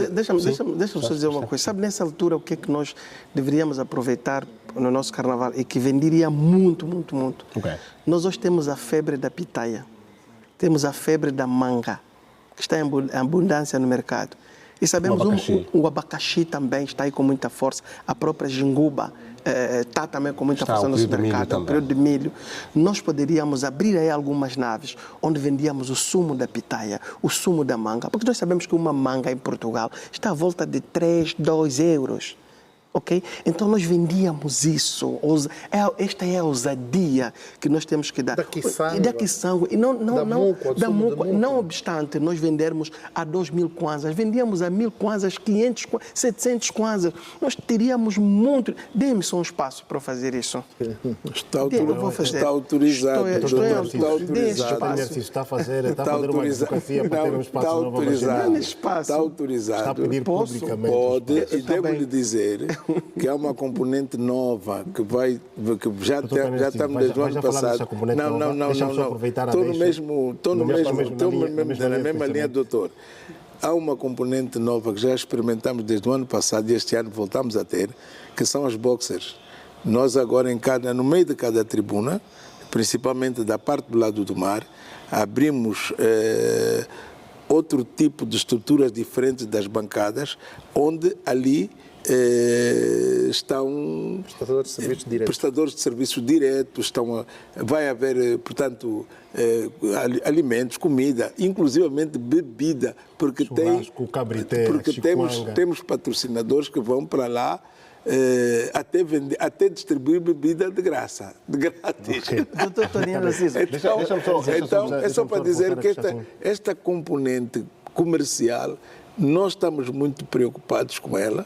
Deixa-me só dizer uma coisa. Sabe, nessa altura, o que é que nós deveríamos aproveitar no nosso carnaval e que venderia muito, muito, muito? Okay. Nós hoje temos a febre da pitaia, temos a febre da manga, que está em abundância no mercado. E sabemos o abacaxi também está aí com muita força, a própria jinguba está também com muita força no nosso mercado, o período de milho. Nós poderíamos abrir aí algumas naves onde vendíamos o sumo da pitaia, o sumo da manga, porque nós sabemos que uma manga em Portugal está à volta de 3, 2 euros. Okay? Então nós vendíamos isso. Esta é a ousadia que nós temos que dar. Daqui sangue. E não obstante nós vendermos a 2.000 kwanzas, vendíamos a 1.000 kwanzas, 500 kwanzas, 700 kwanzas. Nós teríamos muito. Dê-me só um espaço para fazer isso. Está autorizado. Está a fazer uma advocacia para ter um espaço novo. Está autorizado. Está a pedir publicamente. Pode, e devo-lhe dizer que há uma componente nova que já estamos desde o ano passado. Estou na mesma linha, doutor. Há uma componente nova que já experimentamos desde o ano passado e este ano voltamos a ter, que são as boxers. Nós agora no meio de cada tribuna, principalmente da parte do lado do mar, abrimos outro tipo de estruturas diferentes das bancadas, onde ali estão prestadores de serviços diretos, vai haver, portanto, alimentos, comida, inclusivamente bebida, porque temos patrocinadores que vão para lá até distribuir bebida de grátis. Okay. Doutor Tonino Narciso. Então, é só para dizer que esta componente comercial, nós estamos muito preocupados com ela,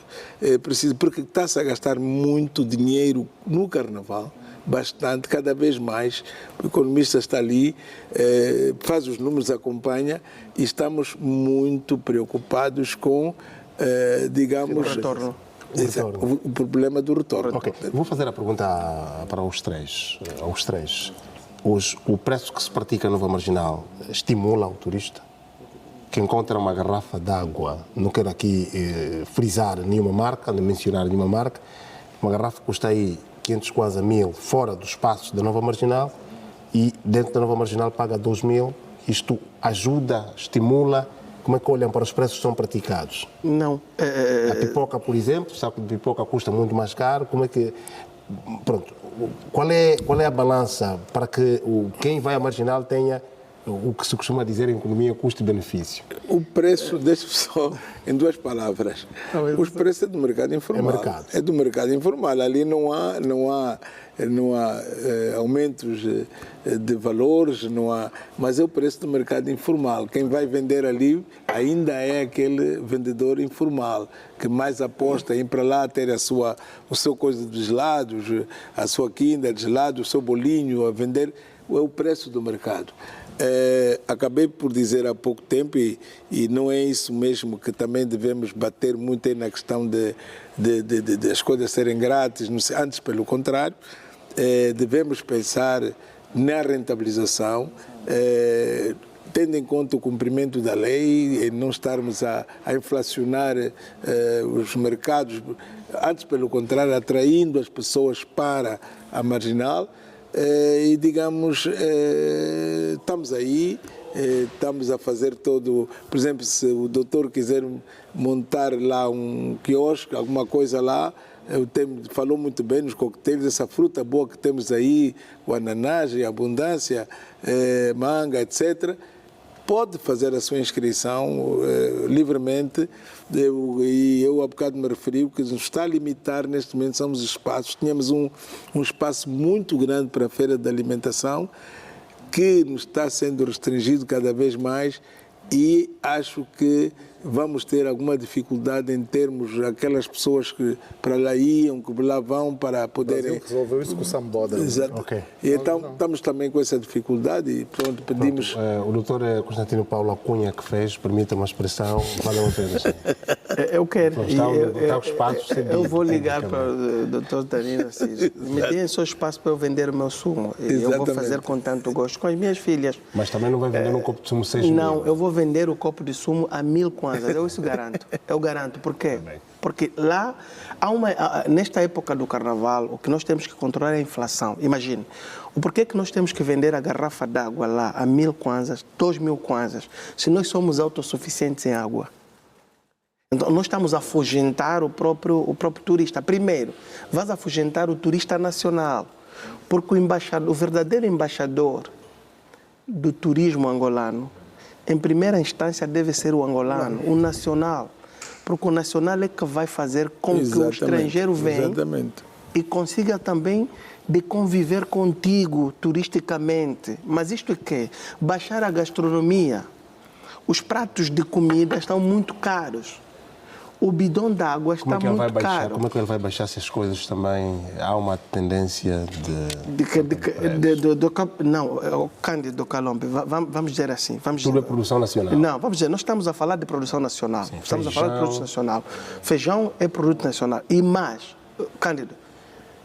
porque está-se a gastar muito dinheiro no Carnaval, bastante, cada vez mais. O economista está ali, faz os números, acompanha, e estamos muito preocupados com, digamos... o problema do retorno. Okay. Vou fazer a pergunta para os três. O preço que se pratica no Nova Marginal estimula o turista? Que encontra uma garrafa de água, não quero aqui frisar nenhuma marca, nem mencionar nenhuma marca, uma garrafa custa aí 500 quase a 1.000 fora do espaço da Nova Marginal e dentro da Nova Marginal paga 2.000. Isto ajuda, estimula? Como é que olham para os preços que são praticados? Não. A pipoca, por exemplo, o saco de pipoca custa muito mais caro, como é que... Pronto, qual é a balança para que quem vai à Marginal tenha o que se costuma dizer em economia, custo-benefício? O preço, deixa-me só em duas palavras. Os preços é do mercado informal. É do mercado informal. Ali não há aumentos de valores, mas é o preço do mercado informal. Quem vai vender ali ainda é aquele vendedor informal, que mais aposta em ir para lá ter o seu coisa de gelados, a sua quinta de gelado, o seu bolinho a vender. É o preço do mercado. Acabei por dizer há pouco tempo, e não é isso mesmo que também devemos bater muito aí na questão de as coisas serem grátis, antes pelo contrário, devemos pensar na rentabilização, tendo em conta o cumprimento da lei, e não estarmos a inflacionar os mercados, antes pelo contrário, atraindo as pessoas para a Marginal. e digamos, estamos aí, estamos a fazer todo, por exemplo, se o doutor quiser montar lá um quiosque, alguma coisa lá, falou muito bem nos coquetéis, essa fruta boa que temos aí, o ananás, a abundância, manga, etc., pode fazer a sua inscrição livremente. E eu há bocado me referi, o que nos está a limitar neste momento são os espaços. Tínhamos um espaço muito grande para a feira de alimentação, que nos está sendo restringido cada vez mais, e acho que vamos ter alguma dificuldade em termos aquelas pessoas que para lá iam, que lá vão para poderem... resolveu isso com o Samboda. Exato. Okay. E então estamos também com essa dificuldade e pronto, pedimos... O doutor Constantino Paulo Acunha que fez, permita uma expressão, vale a pena. Eu quero. Eu vou ligar para o doutor Danilo Assis. Me deem só espaço para eu vender o meu sumo. Eu vou fazer com tanto gosto com as minhas filhas. Mas também não vai vender um copo de sumo 6 mil? Não, eu vou vender o copo de sumo a 1000 kwanzas. Eu isso garanto. Eu garanto. Por quê? Porque lá, nesta época do carnaval, o que nós temos que controlar é a inflação. Imagine, o porquê que nós temos que vender a garrafa d'água lá a 1000 kwanzas, 2000 kwanzas, se nós somos autossuficientes em água? Então, nós estamos a afugentar o próprio turista. Primeiro, vais afugentar o turista nacional, porque o verdadeiro embaixador do turismo angolano, em primeira instância, deve ser o angolano, o nacional. Porque o nacional é que vai fazer com que o estrangeiro venha e consiga também de conviver contigo turisticamente. Mas isto é quê? Baixar a gastronomia. Os pratos de comida estão muito caros. O bidão d'água está muito caro. Como é que ele vai baixar essas coisas também? Há uma tendência Não, Cândido Calombe, vamos dizer assim. Tudo é produção nacional? Não, vamos dizer, nós estamos a falar de produção nacional. Sim, estamos a falar de produção nacional. Feijão é produto nacional. E mais, Cândido,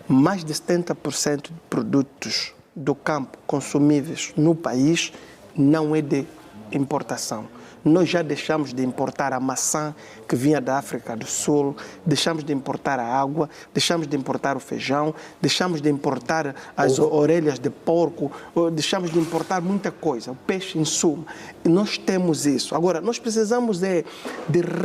mais de 70% de produtos do campo consumíveis no país não é de importação. Nós já deixamos de importar a maçã que vinha da África do Sul, deixamos de importar a água, deixamos de importar o feijão, deixamos de importar as orelhas de porco, deixamos de importar muita coisa, o peixe em suma. E nós temos isso. Agora, nós precisamos de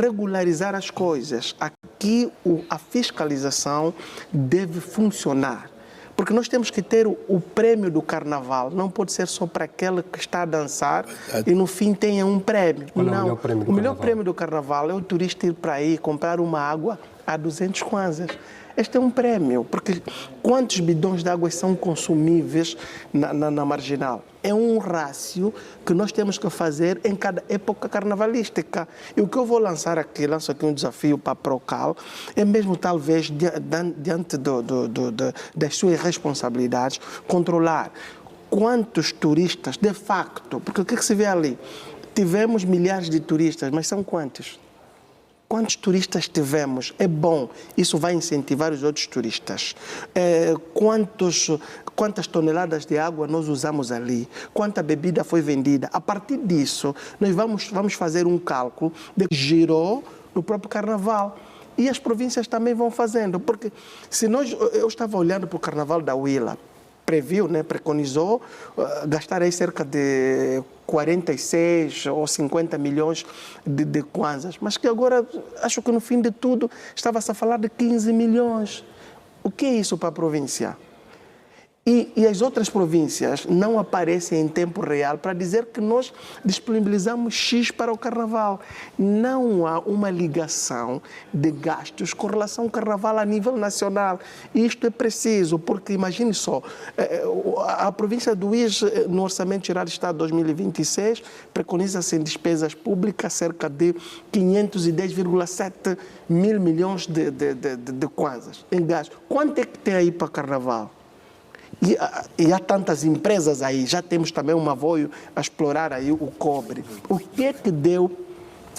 regularizar as coisas. Aqui a fiscalização deve funcionar. Porque nós temos que ter o prêmio do carnaval. Não pode ser só para aquele que está a dançar e no fim tenha um prêmio. Não, o melhor prêmio do carnaval é o turista ir para aí comprar uma água a 200 kwanzas. Este é um prêmio, porque quantos bidões de água são consumíveis na marginal? É um rácio que nós temos que fazer em cada época carnavalística. E o que eu vou lançar aqui, lanço aqui um desafio para a Procal, é mesmo talvez diante das suas responsabilidades, controlar quantos turistas, de facto, porque o que se vê ali? Tivemos milhares de turistas, mas são quantos? Quantos turistas tivemos? É bom, isso vai incentivar os outros turistas. Quantas toneladas de água nós usamos ali? Quanta bebida foi vendida? A partir disso, nós vamos fazer um cálculo de que girou no próprio carnaval. E as províncias também vão fazendo, porque eu estava olhando para o carnaval da Huila, previu, preconizou gastar aí cerca de 46 ou 50 milhões de kwanzas, mas que agora, acho que no fim de tudo, estava-se a falar de 15 milhões. O que é isso para a província? E as outras províncias não aparecem em tempo real para dizer que nós disponibilizamos X para o carnaval. Não há uma ligação de gastos com relação ao carnaval a nível nacional. E isto é preciso, porque imagine só, a província do Uís, no Orçamento Geral do Estado de 2026, preconiza-se em despesas públicas cerca de 510,7 mil milhões de kwanzas em gastos. Quanto é que tem aí para carnaval? E há tantas empresas aí, já temos também um apoio a explorar aí o cobre. O que é que deu,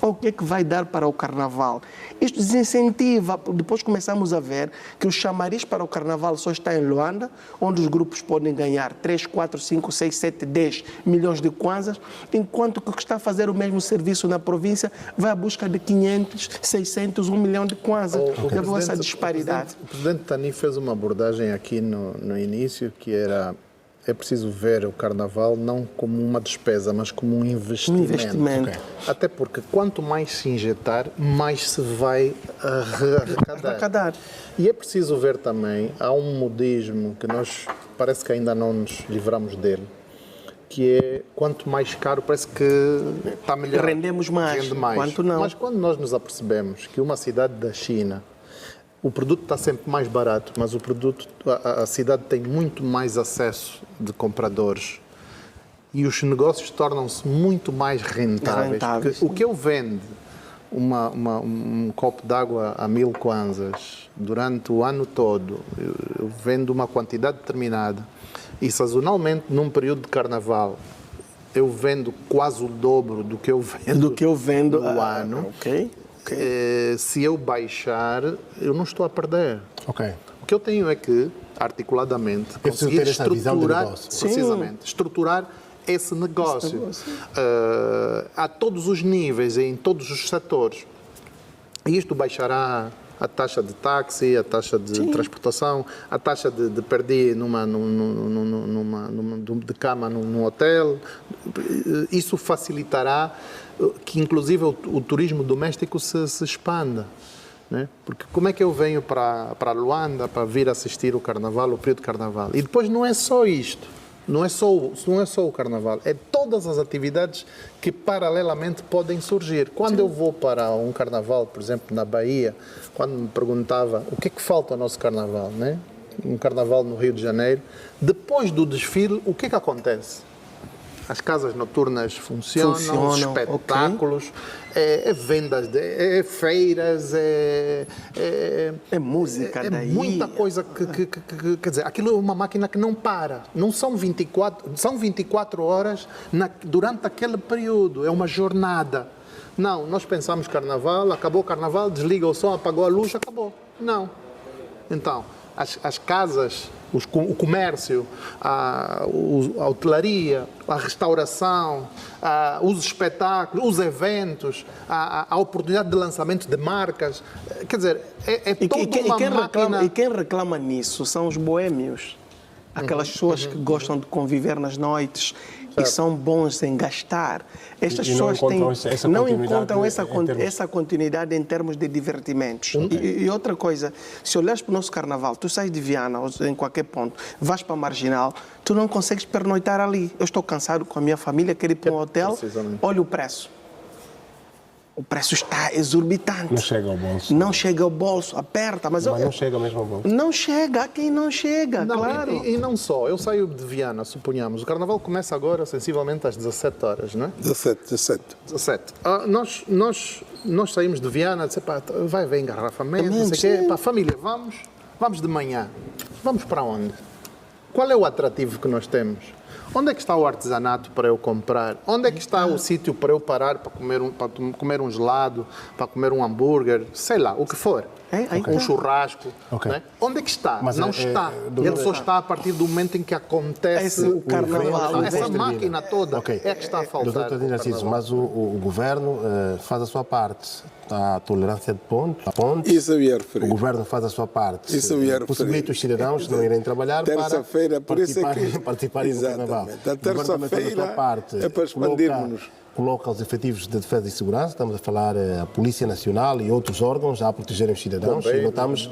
ou o que é que vai dar para o carnaval? Isto desincentiva, depois começamos a ver que o chamariz para o carnaval só está em Luanda, onde os grupos podem ganhar 3, 4, 5, 6, 7, 10 milhões de kwanzas, enquanto que o que está a fazer o mesmo serviço na província vai à busca de 500, 600, 1 milhão de kwanzas. Levou essa disparidade. O presidente Tani fez uma abordagem aqui no início, que era é preciso ver o Carnaval não como uma despesa, mas como um investimento. Okay. Até porque quanto mais se injetar, mais se vai arrecadar. E é preciso ver também, há um modismo que nós parece que ainda não nos livramos dele, que é quanto mais caro parece que está melhor. Rendemos mais. Rende mais. Quanto não. Mas quando nós nos apercebemos que uma cidade da China, o produto está sempre mais barato, mas a cidade tem muito mais acesso de compradores e os negócios tornam-se muito mais rentáveis. O que eu vendo um copo de água a 1000 kwanzas durante o ano todo, eu vendo uma quantidade determinada e sazonalmente num período de carnaval eu vendo quase o dobro do que eu vendo no ano. Okay. Se eu baixar, eu não estou a perder. Okay. O que eu tenho é que, articuladamente, conseguir estruturar, estruturar esse negócio. A todos os níveis, em todos os setores. E isto baixará a taxa de táxi, a taxa de transportação, a taxa de perder de cama num hotel. Isso facilitará que, inclusive, o turismo doméstico se expanda. Né? Porque como é que eu venho para Luanda para vir assistir o Carnaval, o período de Carnaval? E depois não é só isto. Não é só o Carnaval, é todas as atividades que paralelamente podem surgir. Quando eu vou para um Carnaval, por exemplo, na Bahia, quando me perguntava o que é que falta ao nosso Carnaval, né? Um Carnaval no Rio de Janeiro, depois do desfile, o que é que acontece? As casas noturnas funcionam, espetáculos, vendas, feiras, música daí. Muita coisa quer dizer, aquilo é uma máquina que não para. Não são 24 horas durante aquele período, é uma jornada. Não, nós pensamos Carnaval, acabou o Carnaval, desliga o som, apagou a luz, acabou. Não. Então, as casas, o comércio, a hotelaria, a restauração, os espetáculos, os eventos, a oportunidade de lançamento de marcas. Quer dizer, toda uma máquina... E quem reclama nisso são os boêmios. Aquelas pessoas que gostam de conviver nas noites e são bons em gastar. Estas pessoas não encontram essa continuidade em termos de divertimentos. E outra coisa, se olhares para o nosso Carnaval, tu sais de Viana ou em qualquer ponto, vais para a Marginal, tu não consegues pernoitar ali. Eu estou cansado com a minha família, quero ir para um hotel, olha o preço. O preço está exorbitante. Não chega ao bolso. Não chega ao bolso, aperta. Mas não chega mesmo ao bolso. Não chega, a quem não chega, claro. E não só, eu saio de Viana, suponhamos. O Carnaval começa agora, sensivelmente, às 17 horas, não é? 17. Nós saímos de Viana, vai haver engarrafamento, não sei o quê. Para a família, vamos de manhã. Vamos para onde? Qual é o atrativo que nós temos? Onde é que está o artesanato para eu comprar? Onde é que está o sítio para eu parar para comer um gelado, para comer um hambúrguer, sei lá, o que for? Um churrasco. Né? Onde é que está? Mas não está. Ele só está a partir do momento em que acontece o Carnaval. Essa máquina toda é que está a faltar. Doutor Narciso, mas o Governo faz a sua parte. A tolerância de pontos. Isso eu ia referir. O Governo faz a sua parte. Isso eu ia referir. Possibilita os cidadãos não irem trabalhar terça-feira, por isso é que... participarem do Carnaval. A terça-feira é para expandirmos. Coloca os efetivos de defesa e segurança, estamos a falar a Polícia Nacional e outros órgãos a protegerem os cidadãos. E notamos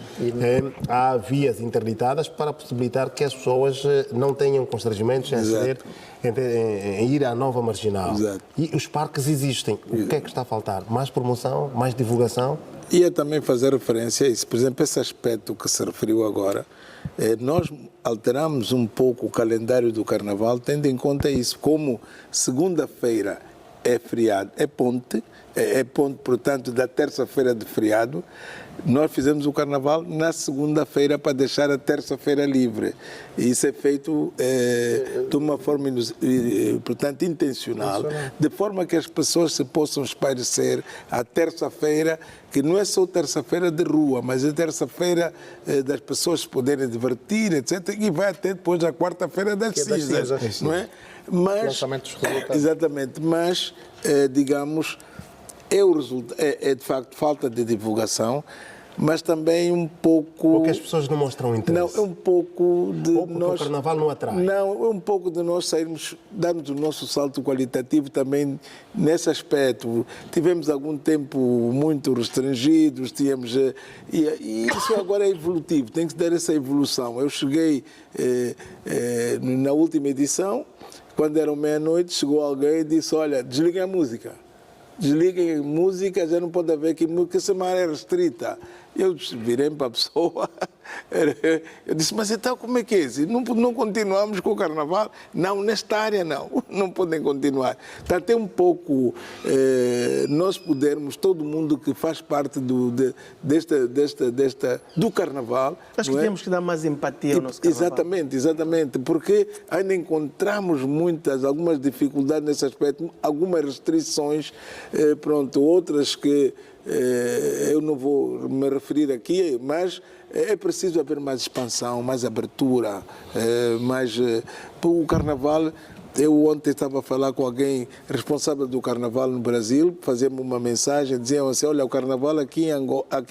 há vias interditadas para possibilitar que as pessoas não tenham constrangimentos em ir à nova Marginal. Exato. E os parques existem. O que é que está a faltar? Mais promoção, mais divulgação? Ia também fazer referência a isso. Por exemplo, esse aspecto que se referiu agora, nós alteramos um pouco o calendário do Carnaval, tendo em conta isso, como segunda-feira é feriado, é ponte, portanto, da terça-feira de feriado, nós fizemos o Carnaval na segunda-feira para deixar a terça-feira livre. E isso é feito de uma forma, portanto, intencional, de forma que as pessoas se possam espairecer à terça-feira, que não é só terça-feira de rua, mas é terça-feira das pessoas poderem divertir, etc. E vai até depois a quarta-feira das cinzas, não é? Mas, exatamente, mas, digamos, é de facto falta de divulgação. mas também um pouco... Porque as pessoas não mostram interesse. Não, é um pouco de Ou porque nós... o carnaval não atrai. Não, é um pouco de nós sairmos, darmos o nosso salto qualitativo também nesse aspecto. Tivemos algum tempo muito restringidos, tínhamos... E isso agora é evolutivo, tem que dar essa evolução. Eu cheguei na última edição, quando era meia-noite, chegou alguém e disse, olha, desliguem a música. Desliguem a música, já não pode haver que música, essa área é restrita. Eu virei para a pessoa, eu disse, mas então como é que é isso? Não continuamos com o carnaval? Não, nesta área não podem continuar. Está até um pouco, nós pudermos, todo mundo que faz parte do carnaval... Acho que temos que dar mais empatia ao nosso carnaval. Exatamente, porque ainda encontramos algumas dificuldades nesse aspecto, algumas restrições, outras que eu não vou me referir aqui, mas é preciso haver mais expansão, mais abertura, o carnaval. Eu ontem estava a falar com alguém responsável do carnaval no Brasil, fazemos uma mensagem, diziam assim, olha, o carnaval aqui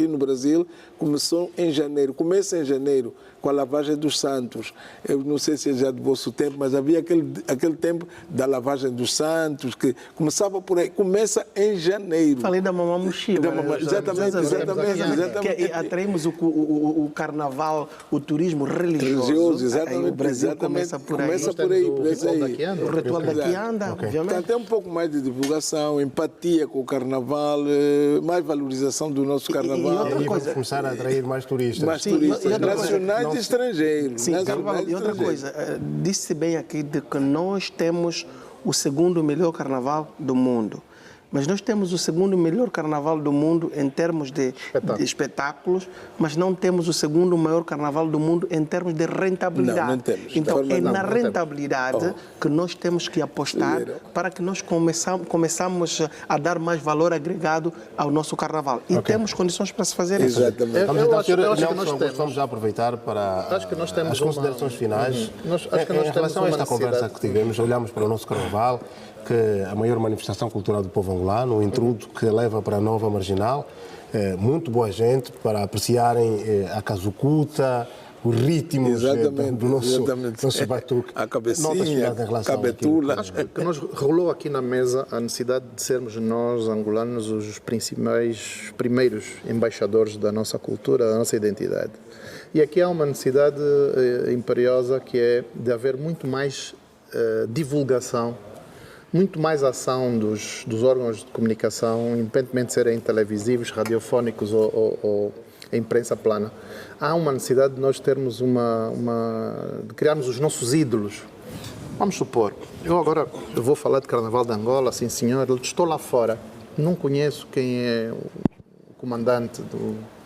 no Brasil começou em janeiro, começa em janeiro, com a lavagem dos santos. Eu não sei se é já do vosso tempo, mas havia aquele tempo da lavagem dos santos, que começava por aí, começa em janeiro. Falei da Mamã Mochila. Exatamente. Que atraímos o carnaval, o turismo religioso. Exatamente. O Brasil começa por aí. O ritual daqui anda, obviamente. Tem até um pouco mais de divulgação, empatia com o carnaval, mais valorização do nosso carnaval. E outra coisa, começar a atrair mais turistas. Mais turistas, nacionais e estrangeiros. Sim, e outra coisa, disse bem aqui de que nós temos o segundo melhor carnaval do mundo. Mas nós temos o segundo melhor carnaval do mundo em termos de espetáculos, mas não temos o segundo maior carnaval do mundo em termos de rentabilidade. Não temos. Então, é na rentabilidade que nós temos que apostar para que nós começamos a dar mais valor agregado ao nosso carnaval. E temos condições para se fazer isso. Exatamente. Vamos já aproveitar para as considerações finais. Em relação a esta conversa que tivemos, olhamos para o nosso carnaval, que a maior manifestação cultural do povo angolano, o intrudo que leva para a Nova Marginal, muito boa gente para apreciarem a casucuta, os ritmos do nosso batuque. A cabecinha, a cabetula. Acho que nos rolou aqui na mesa a necessidade de sermos nós, angolanos, os primeiros embaixadores da nossa cultura, da nossa identidade. E aqui há uma necessidade imperiosa que é de haver muito mais divulgação, muito mais ação dos órgãos de comunicação, independentemente de serem televisivos, radiofónicos ou a imprensa plana. Há uma necessidade de nós termos de criarmos os nossos ídolos. Vamos supor, eu vou falar de Carnaval de Angola, sim senhor, eu estou lá fora, não conheço quem é o comandante do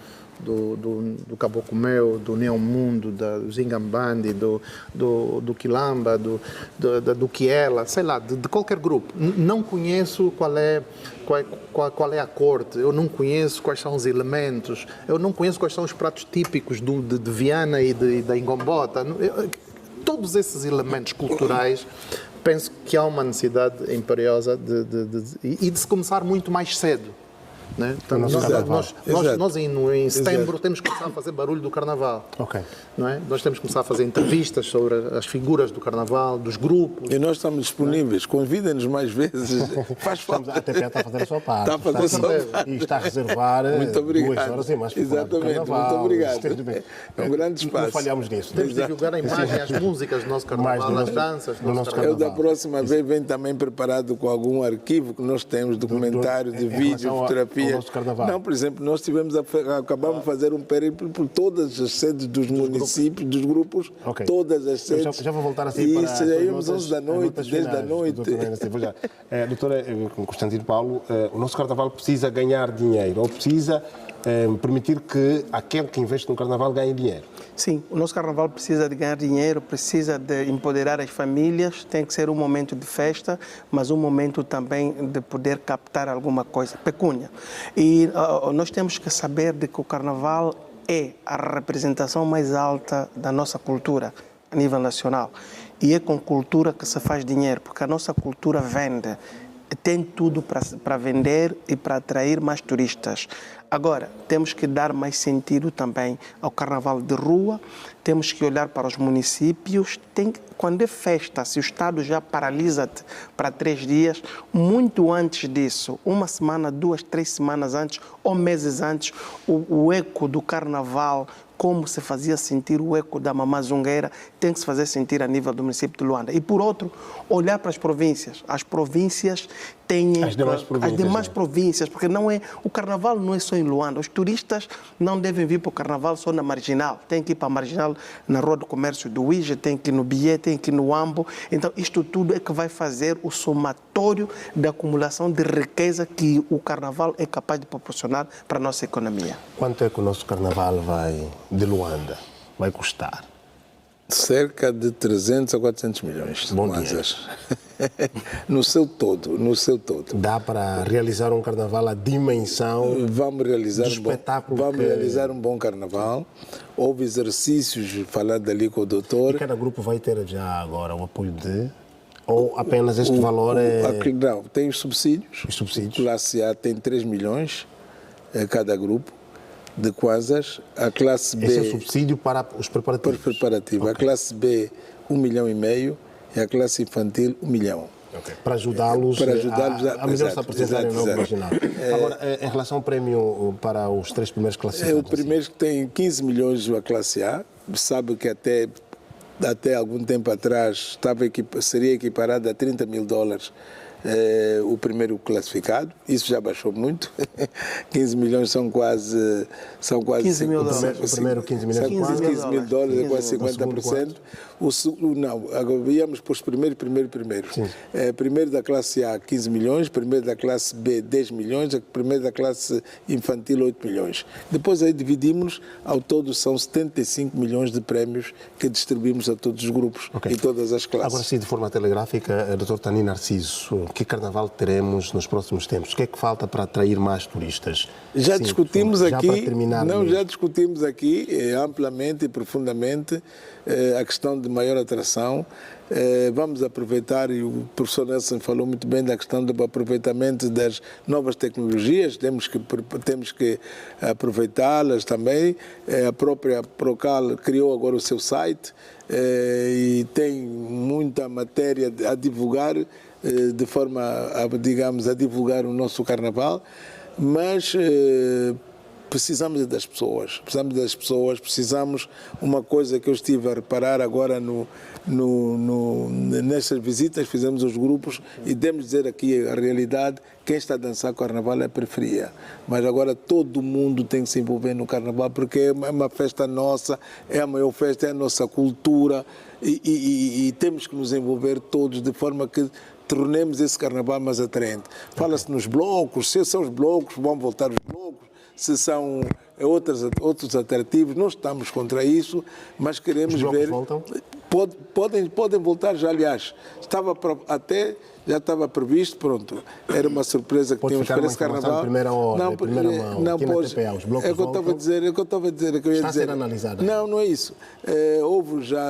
Caboclo Meu, do Neon Mundo, do Zingambandi, do Quilamba, do Kiela, sei lá, de qualquer grupo. Não conheço qual é a corte, eu não conheço quais são os elementos, eu não conheço quais são os pratos típicos de Viana e da Ingombota. Todos esses elementos culturais, penso que há uma necessidade imperiosa de se começar muito mais cedo. Né? Então, nós em setembro temos que começar a fazer barulho do carnaval. Não é? Nós temos que começar a fazer entrevistas sobre as figuras do carnaval, dos grupos. E nós estamos disponíveis, convidem-nos mais vezes. Faz falta. A TPE está a fazer a sua parte. Está a fazer a sua parte. E está a reservar 2 horas e mais para Exatamente, carnaval. Muito obrigado. É um grande espaço. Não falhamos nisso. Temos de divulgar a imagem, as músicas do nosso carnaval, as danças do nosso carnaval. Eu da próxima vez venho também preparado com algum arquivo que nós temos, documentário de vídeo, fotografia. Não, por exemplo, nós acabamos de fazer um périplo por todas as sedes dos municípios, dos grupos, todas as sedes. Já vou voltar assim para saímos 11 da noite, 10 da noite. Doutora Constantino Paulo, o nosso carnaval precisa ganhar dinheiro, ou precisa permitir que aquele que investe no carnaval ganhe dinheiro? Sim, o nosso carnaval precisa de ganhar dinheiro, precisa de empoderar as famílias, tem que ser um momento de festa, mas um momento também de poder captar alguma coisa, pecúnia. E nós temos que saber de que o carnaval é a representação mais alta da nossa cultura a nível nacional. E é com cultura que se faz dinheiro, porque a nossa cultura vende. tem tudo para vender e para atrair mais turistas. Agora, temos que dar mais sentido também ao carnaval de rua, temos que olhar para os municípios. Quando é festa, se o Estado já paralisa-te para 3 dias, muito antes disso, 1 semana, 2, 3 semanas antes ou meses antes, o eco do carnaval, como se fazia sentir o eco da Mamã Zungueira, tem que se fazer sentir a nível do município de Luanda. E, por outro, olhar para as províncias. As províncias têm... As demais províncias, porque o carnaval não é só em Luanda. Os turistas não devem vir para o carnaval só na Marginal. Tem que ir para a Marginal, na Rua do Comércio do Uíge, tem que ir no Bié, tem que ir no Ambo. Então, isto tudo é que vai fazer o somatório da acumulação de riqueza que o carnaval é capaz de proporcionar para a nossa economia. Quanto é que o nosso carnaval de Luanda vai custar? Cerca de 300 a 400 milhões. Bom dinheiro. No seu todo. Dá para realizar um carnaval à dimensão Vamos realizar do espetáculo. Vamos realizar um bom carnaval. Houve exercícios, falando ali com o doutor. E cada grupo vai ter já agora o apoio ou apenas este valor Não, tem os subsídios. Os subsídios. Classe A tem 3 milhões cada grupo de kwanzas. A classe B... Esse é o subsídio para os preparativos? Para os preparativos. Okay. A classe B, 1,5 milhão e a classe infantil, 1 milhão. Okay. Para ajudá-los a melhor se apresentarem no novo regional. Agora, em relação ao prémio para os 3 primeiros classificados? O primeiro que tem 15 milhões a classe A, sabe que até algum tempo atrás seria equiparado a $30 mil o primeiro classificado. Isso já baixou muito. 15 milhões são quase 15 mil dólares. O primeiro 15 milhões. 15 mil dólares é quase 50%. Não, agora íamos para os primeiros. Primeiro da classe A, 15 milhões. Primeiro da classe B, 10 milhões. Primeiro da classe infantil, 8 milhões. Depois aí dividimos, ao todo são 75 milhões de prémios que distribuímos a todos os grupos e todas as classes. Agora sim, de forma telegráfica, Dr. Tani Narciso, que carnaval teremos nos próximos tempos? O que é que falta para atrair mais turistas? Já sim, discutimos já aqui, para terminar já discutimos aqui amplamente e profundamente a questão de maior atração. Vamos aproveitar, e o professor Nelson falou muito bem da questão do aproveitamento das novas tecnologias, temos que aproveitá-las também. A própria Procal criou agora o seu site e tem muita matéria a divulgar, de forma a divulgar o nosso carnaval, mas precisamos das pessoas, precisamos uma coisa que eu estive a reparar agora nestas visitas, fizemos os grupos e devemos dizer aqui a realidade, quem está a dançar carnaval é a periferia, mas agora todo mundo tem que se envolver no carnaval, porque é uma festa nossa, é a maior festa, é a nossa cultura e temos que nos envolver todos de forma que tornemos esse carnaval mais atraente. Fala-se nos blocos, se são os blocos, vão voltar os blocos, se são outros atrativos, não estamos contra isso, mas queremos os blocos ver... voltam? Podem voltar já, aliás, já estava previsto, pronto, era uma surpresa que tínhamos para esse carnaval. Primeira hora, primeira mão, não pode. Os blocos é o que eu estava a dizer, Está a ser analisado. Não é isso.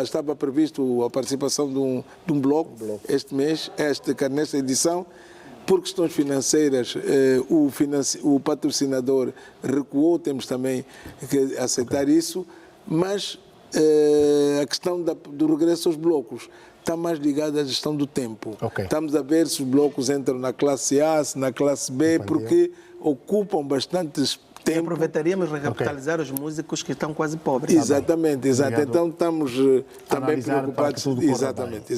Estava previsto a participação de um bloco este mês, nesta edição. Por questões financeiras, o patrocinador recuou, temos também que aceitar isso, mas a questão do regresso aos blocos está mais ligada à gestão do tempo. Estamos a ver se os blocos entram na classe A, se na classe B, porque ocupam bastantes tempo. E aproveitaríamos recapitalizar os músicos que estão quase pobres. Exatamente. Então estamos também preocupados. Exatamente.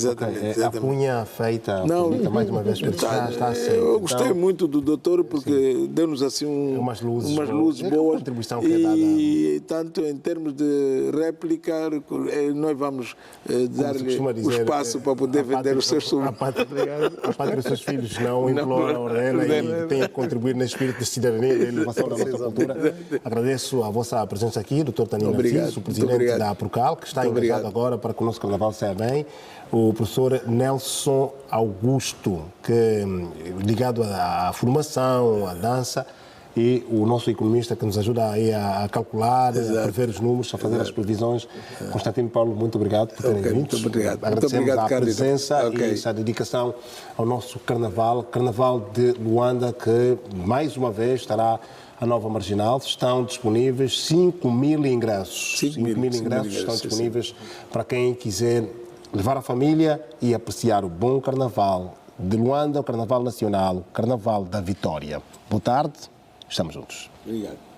A punha feita, mais uma vez, está a ser. Eu gostei muito do doutor porque deu-nos assim umas luzes boas. Contribuição que é dada. E tanto em termos de réplica, nós vamos dar-lhe o espaço para poder vender os seus A pátria dos seus filhos não implora, ordena e tem a contribuir no espírito de cidadania e de inovação da nossa cultura. Agradeço a vossa presença aqui, Dr. Tani Narciso, o presidente da Procal, que está engajado agora para que o nosso carnaval saia bem. O professor Nelson Augusto, que ligado à formação, à dança, e o nosso economista que nos ajuda aí a calcular, Exato. a prever os números, a fazer as previsões. Constantino Paulo, muito obrigado por terem vindo. Muito obrigado. Agradecemos Muito obrigado, a presença Cândido. e essa dedicação ao nosso Carnaval de Luanda, que mais uma vez estará a Nova Marginal. Estão disponíveis 5.000 ingressos. 5.000 ingressos estão disponíveis para quem quiser levar a família e apreciar o bom Carnaval de Luanda, o Carnaval Nacional, o Carnaval da Vitória. Boa tarde, estamos juntos. Obrigado.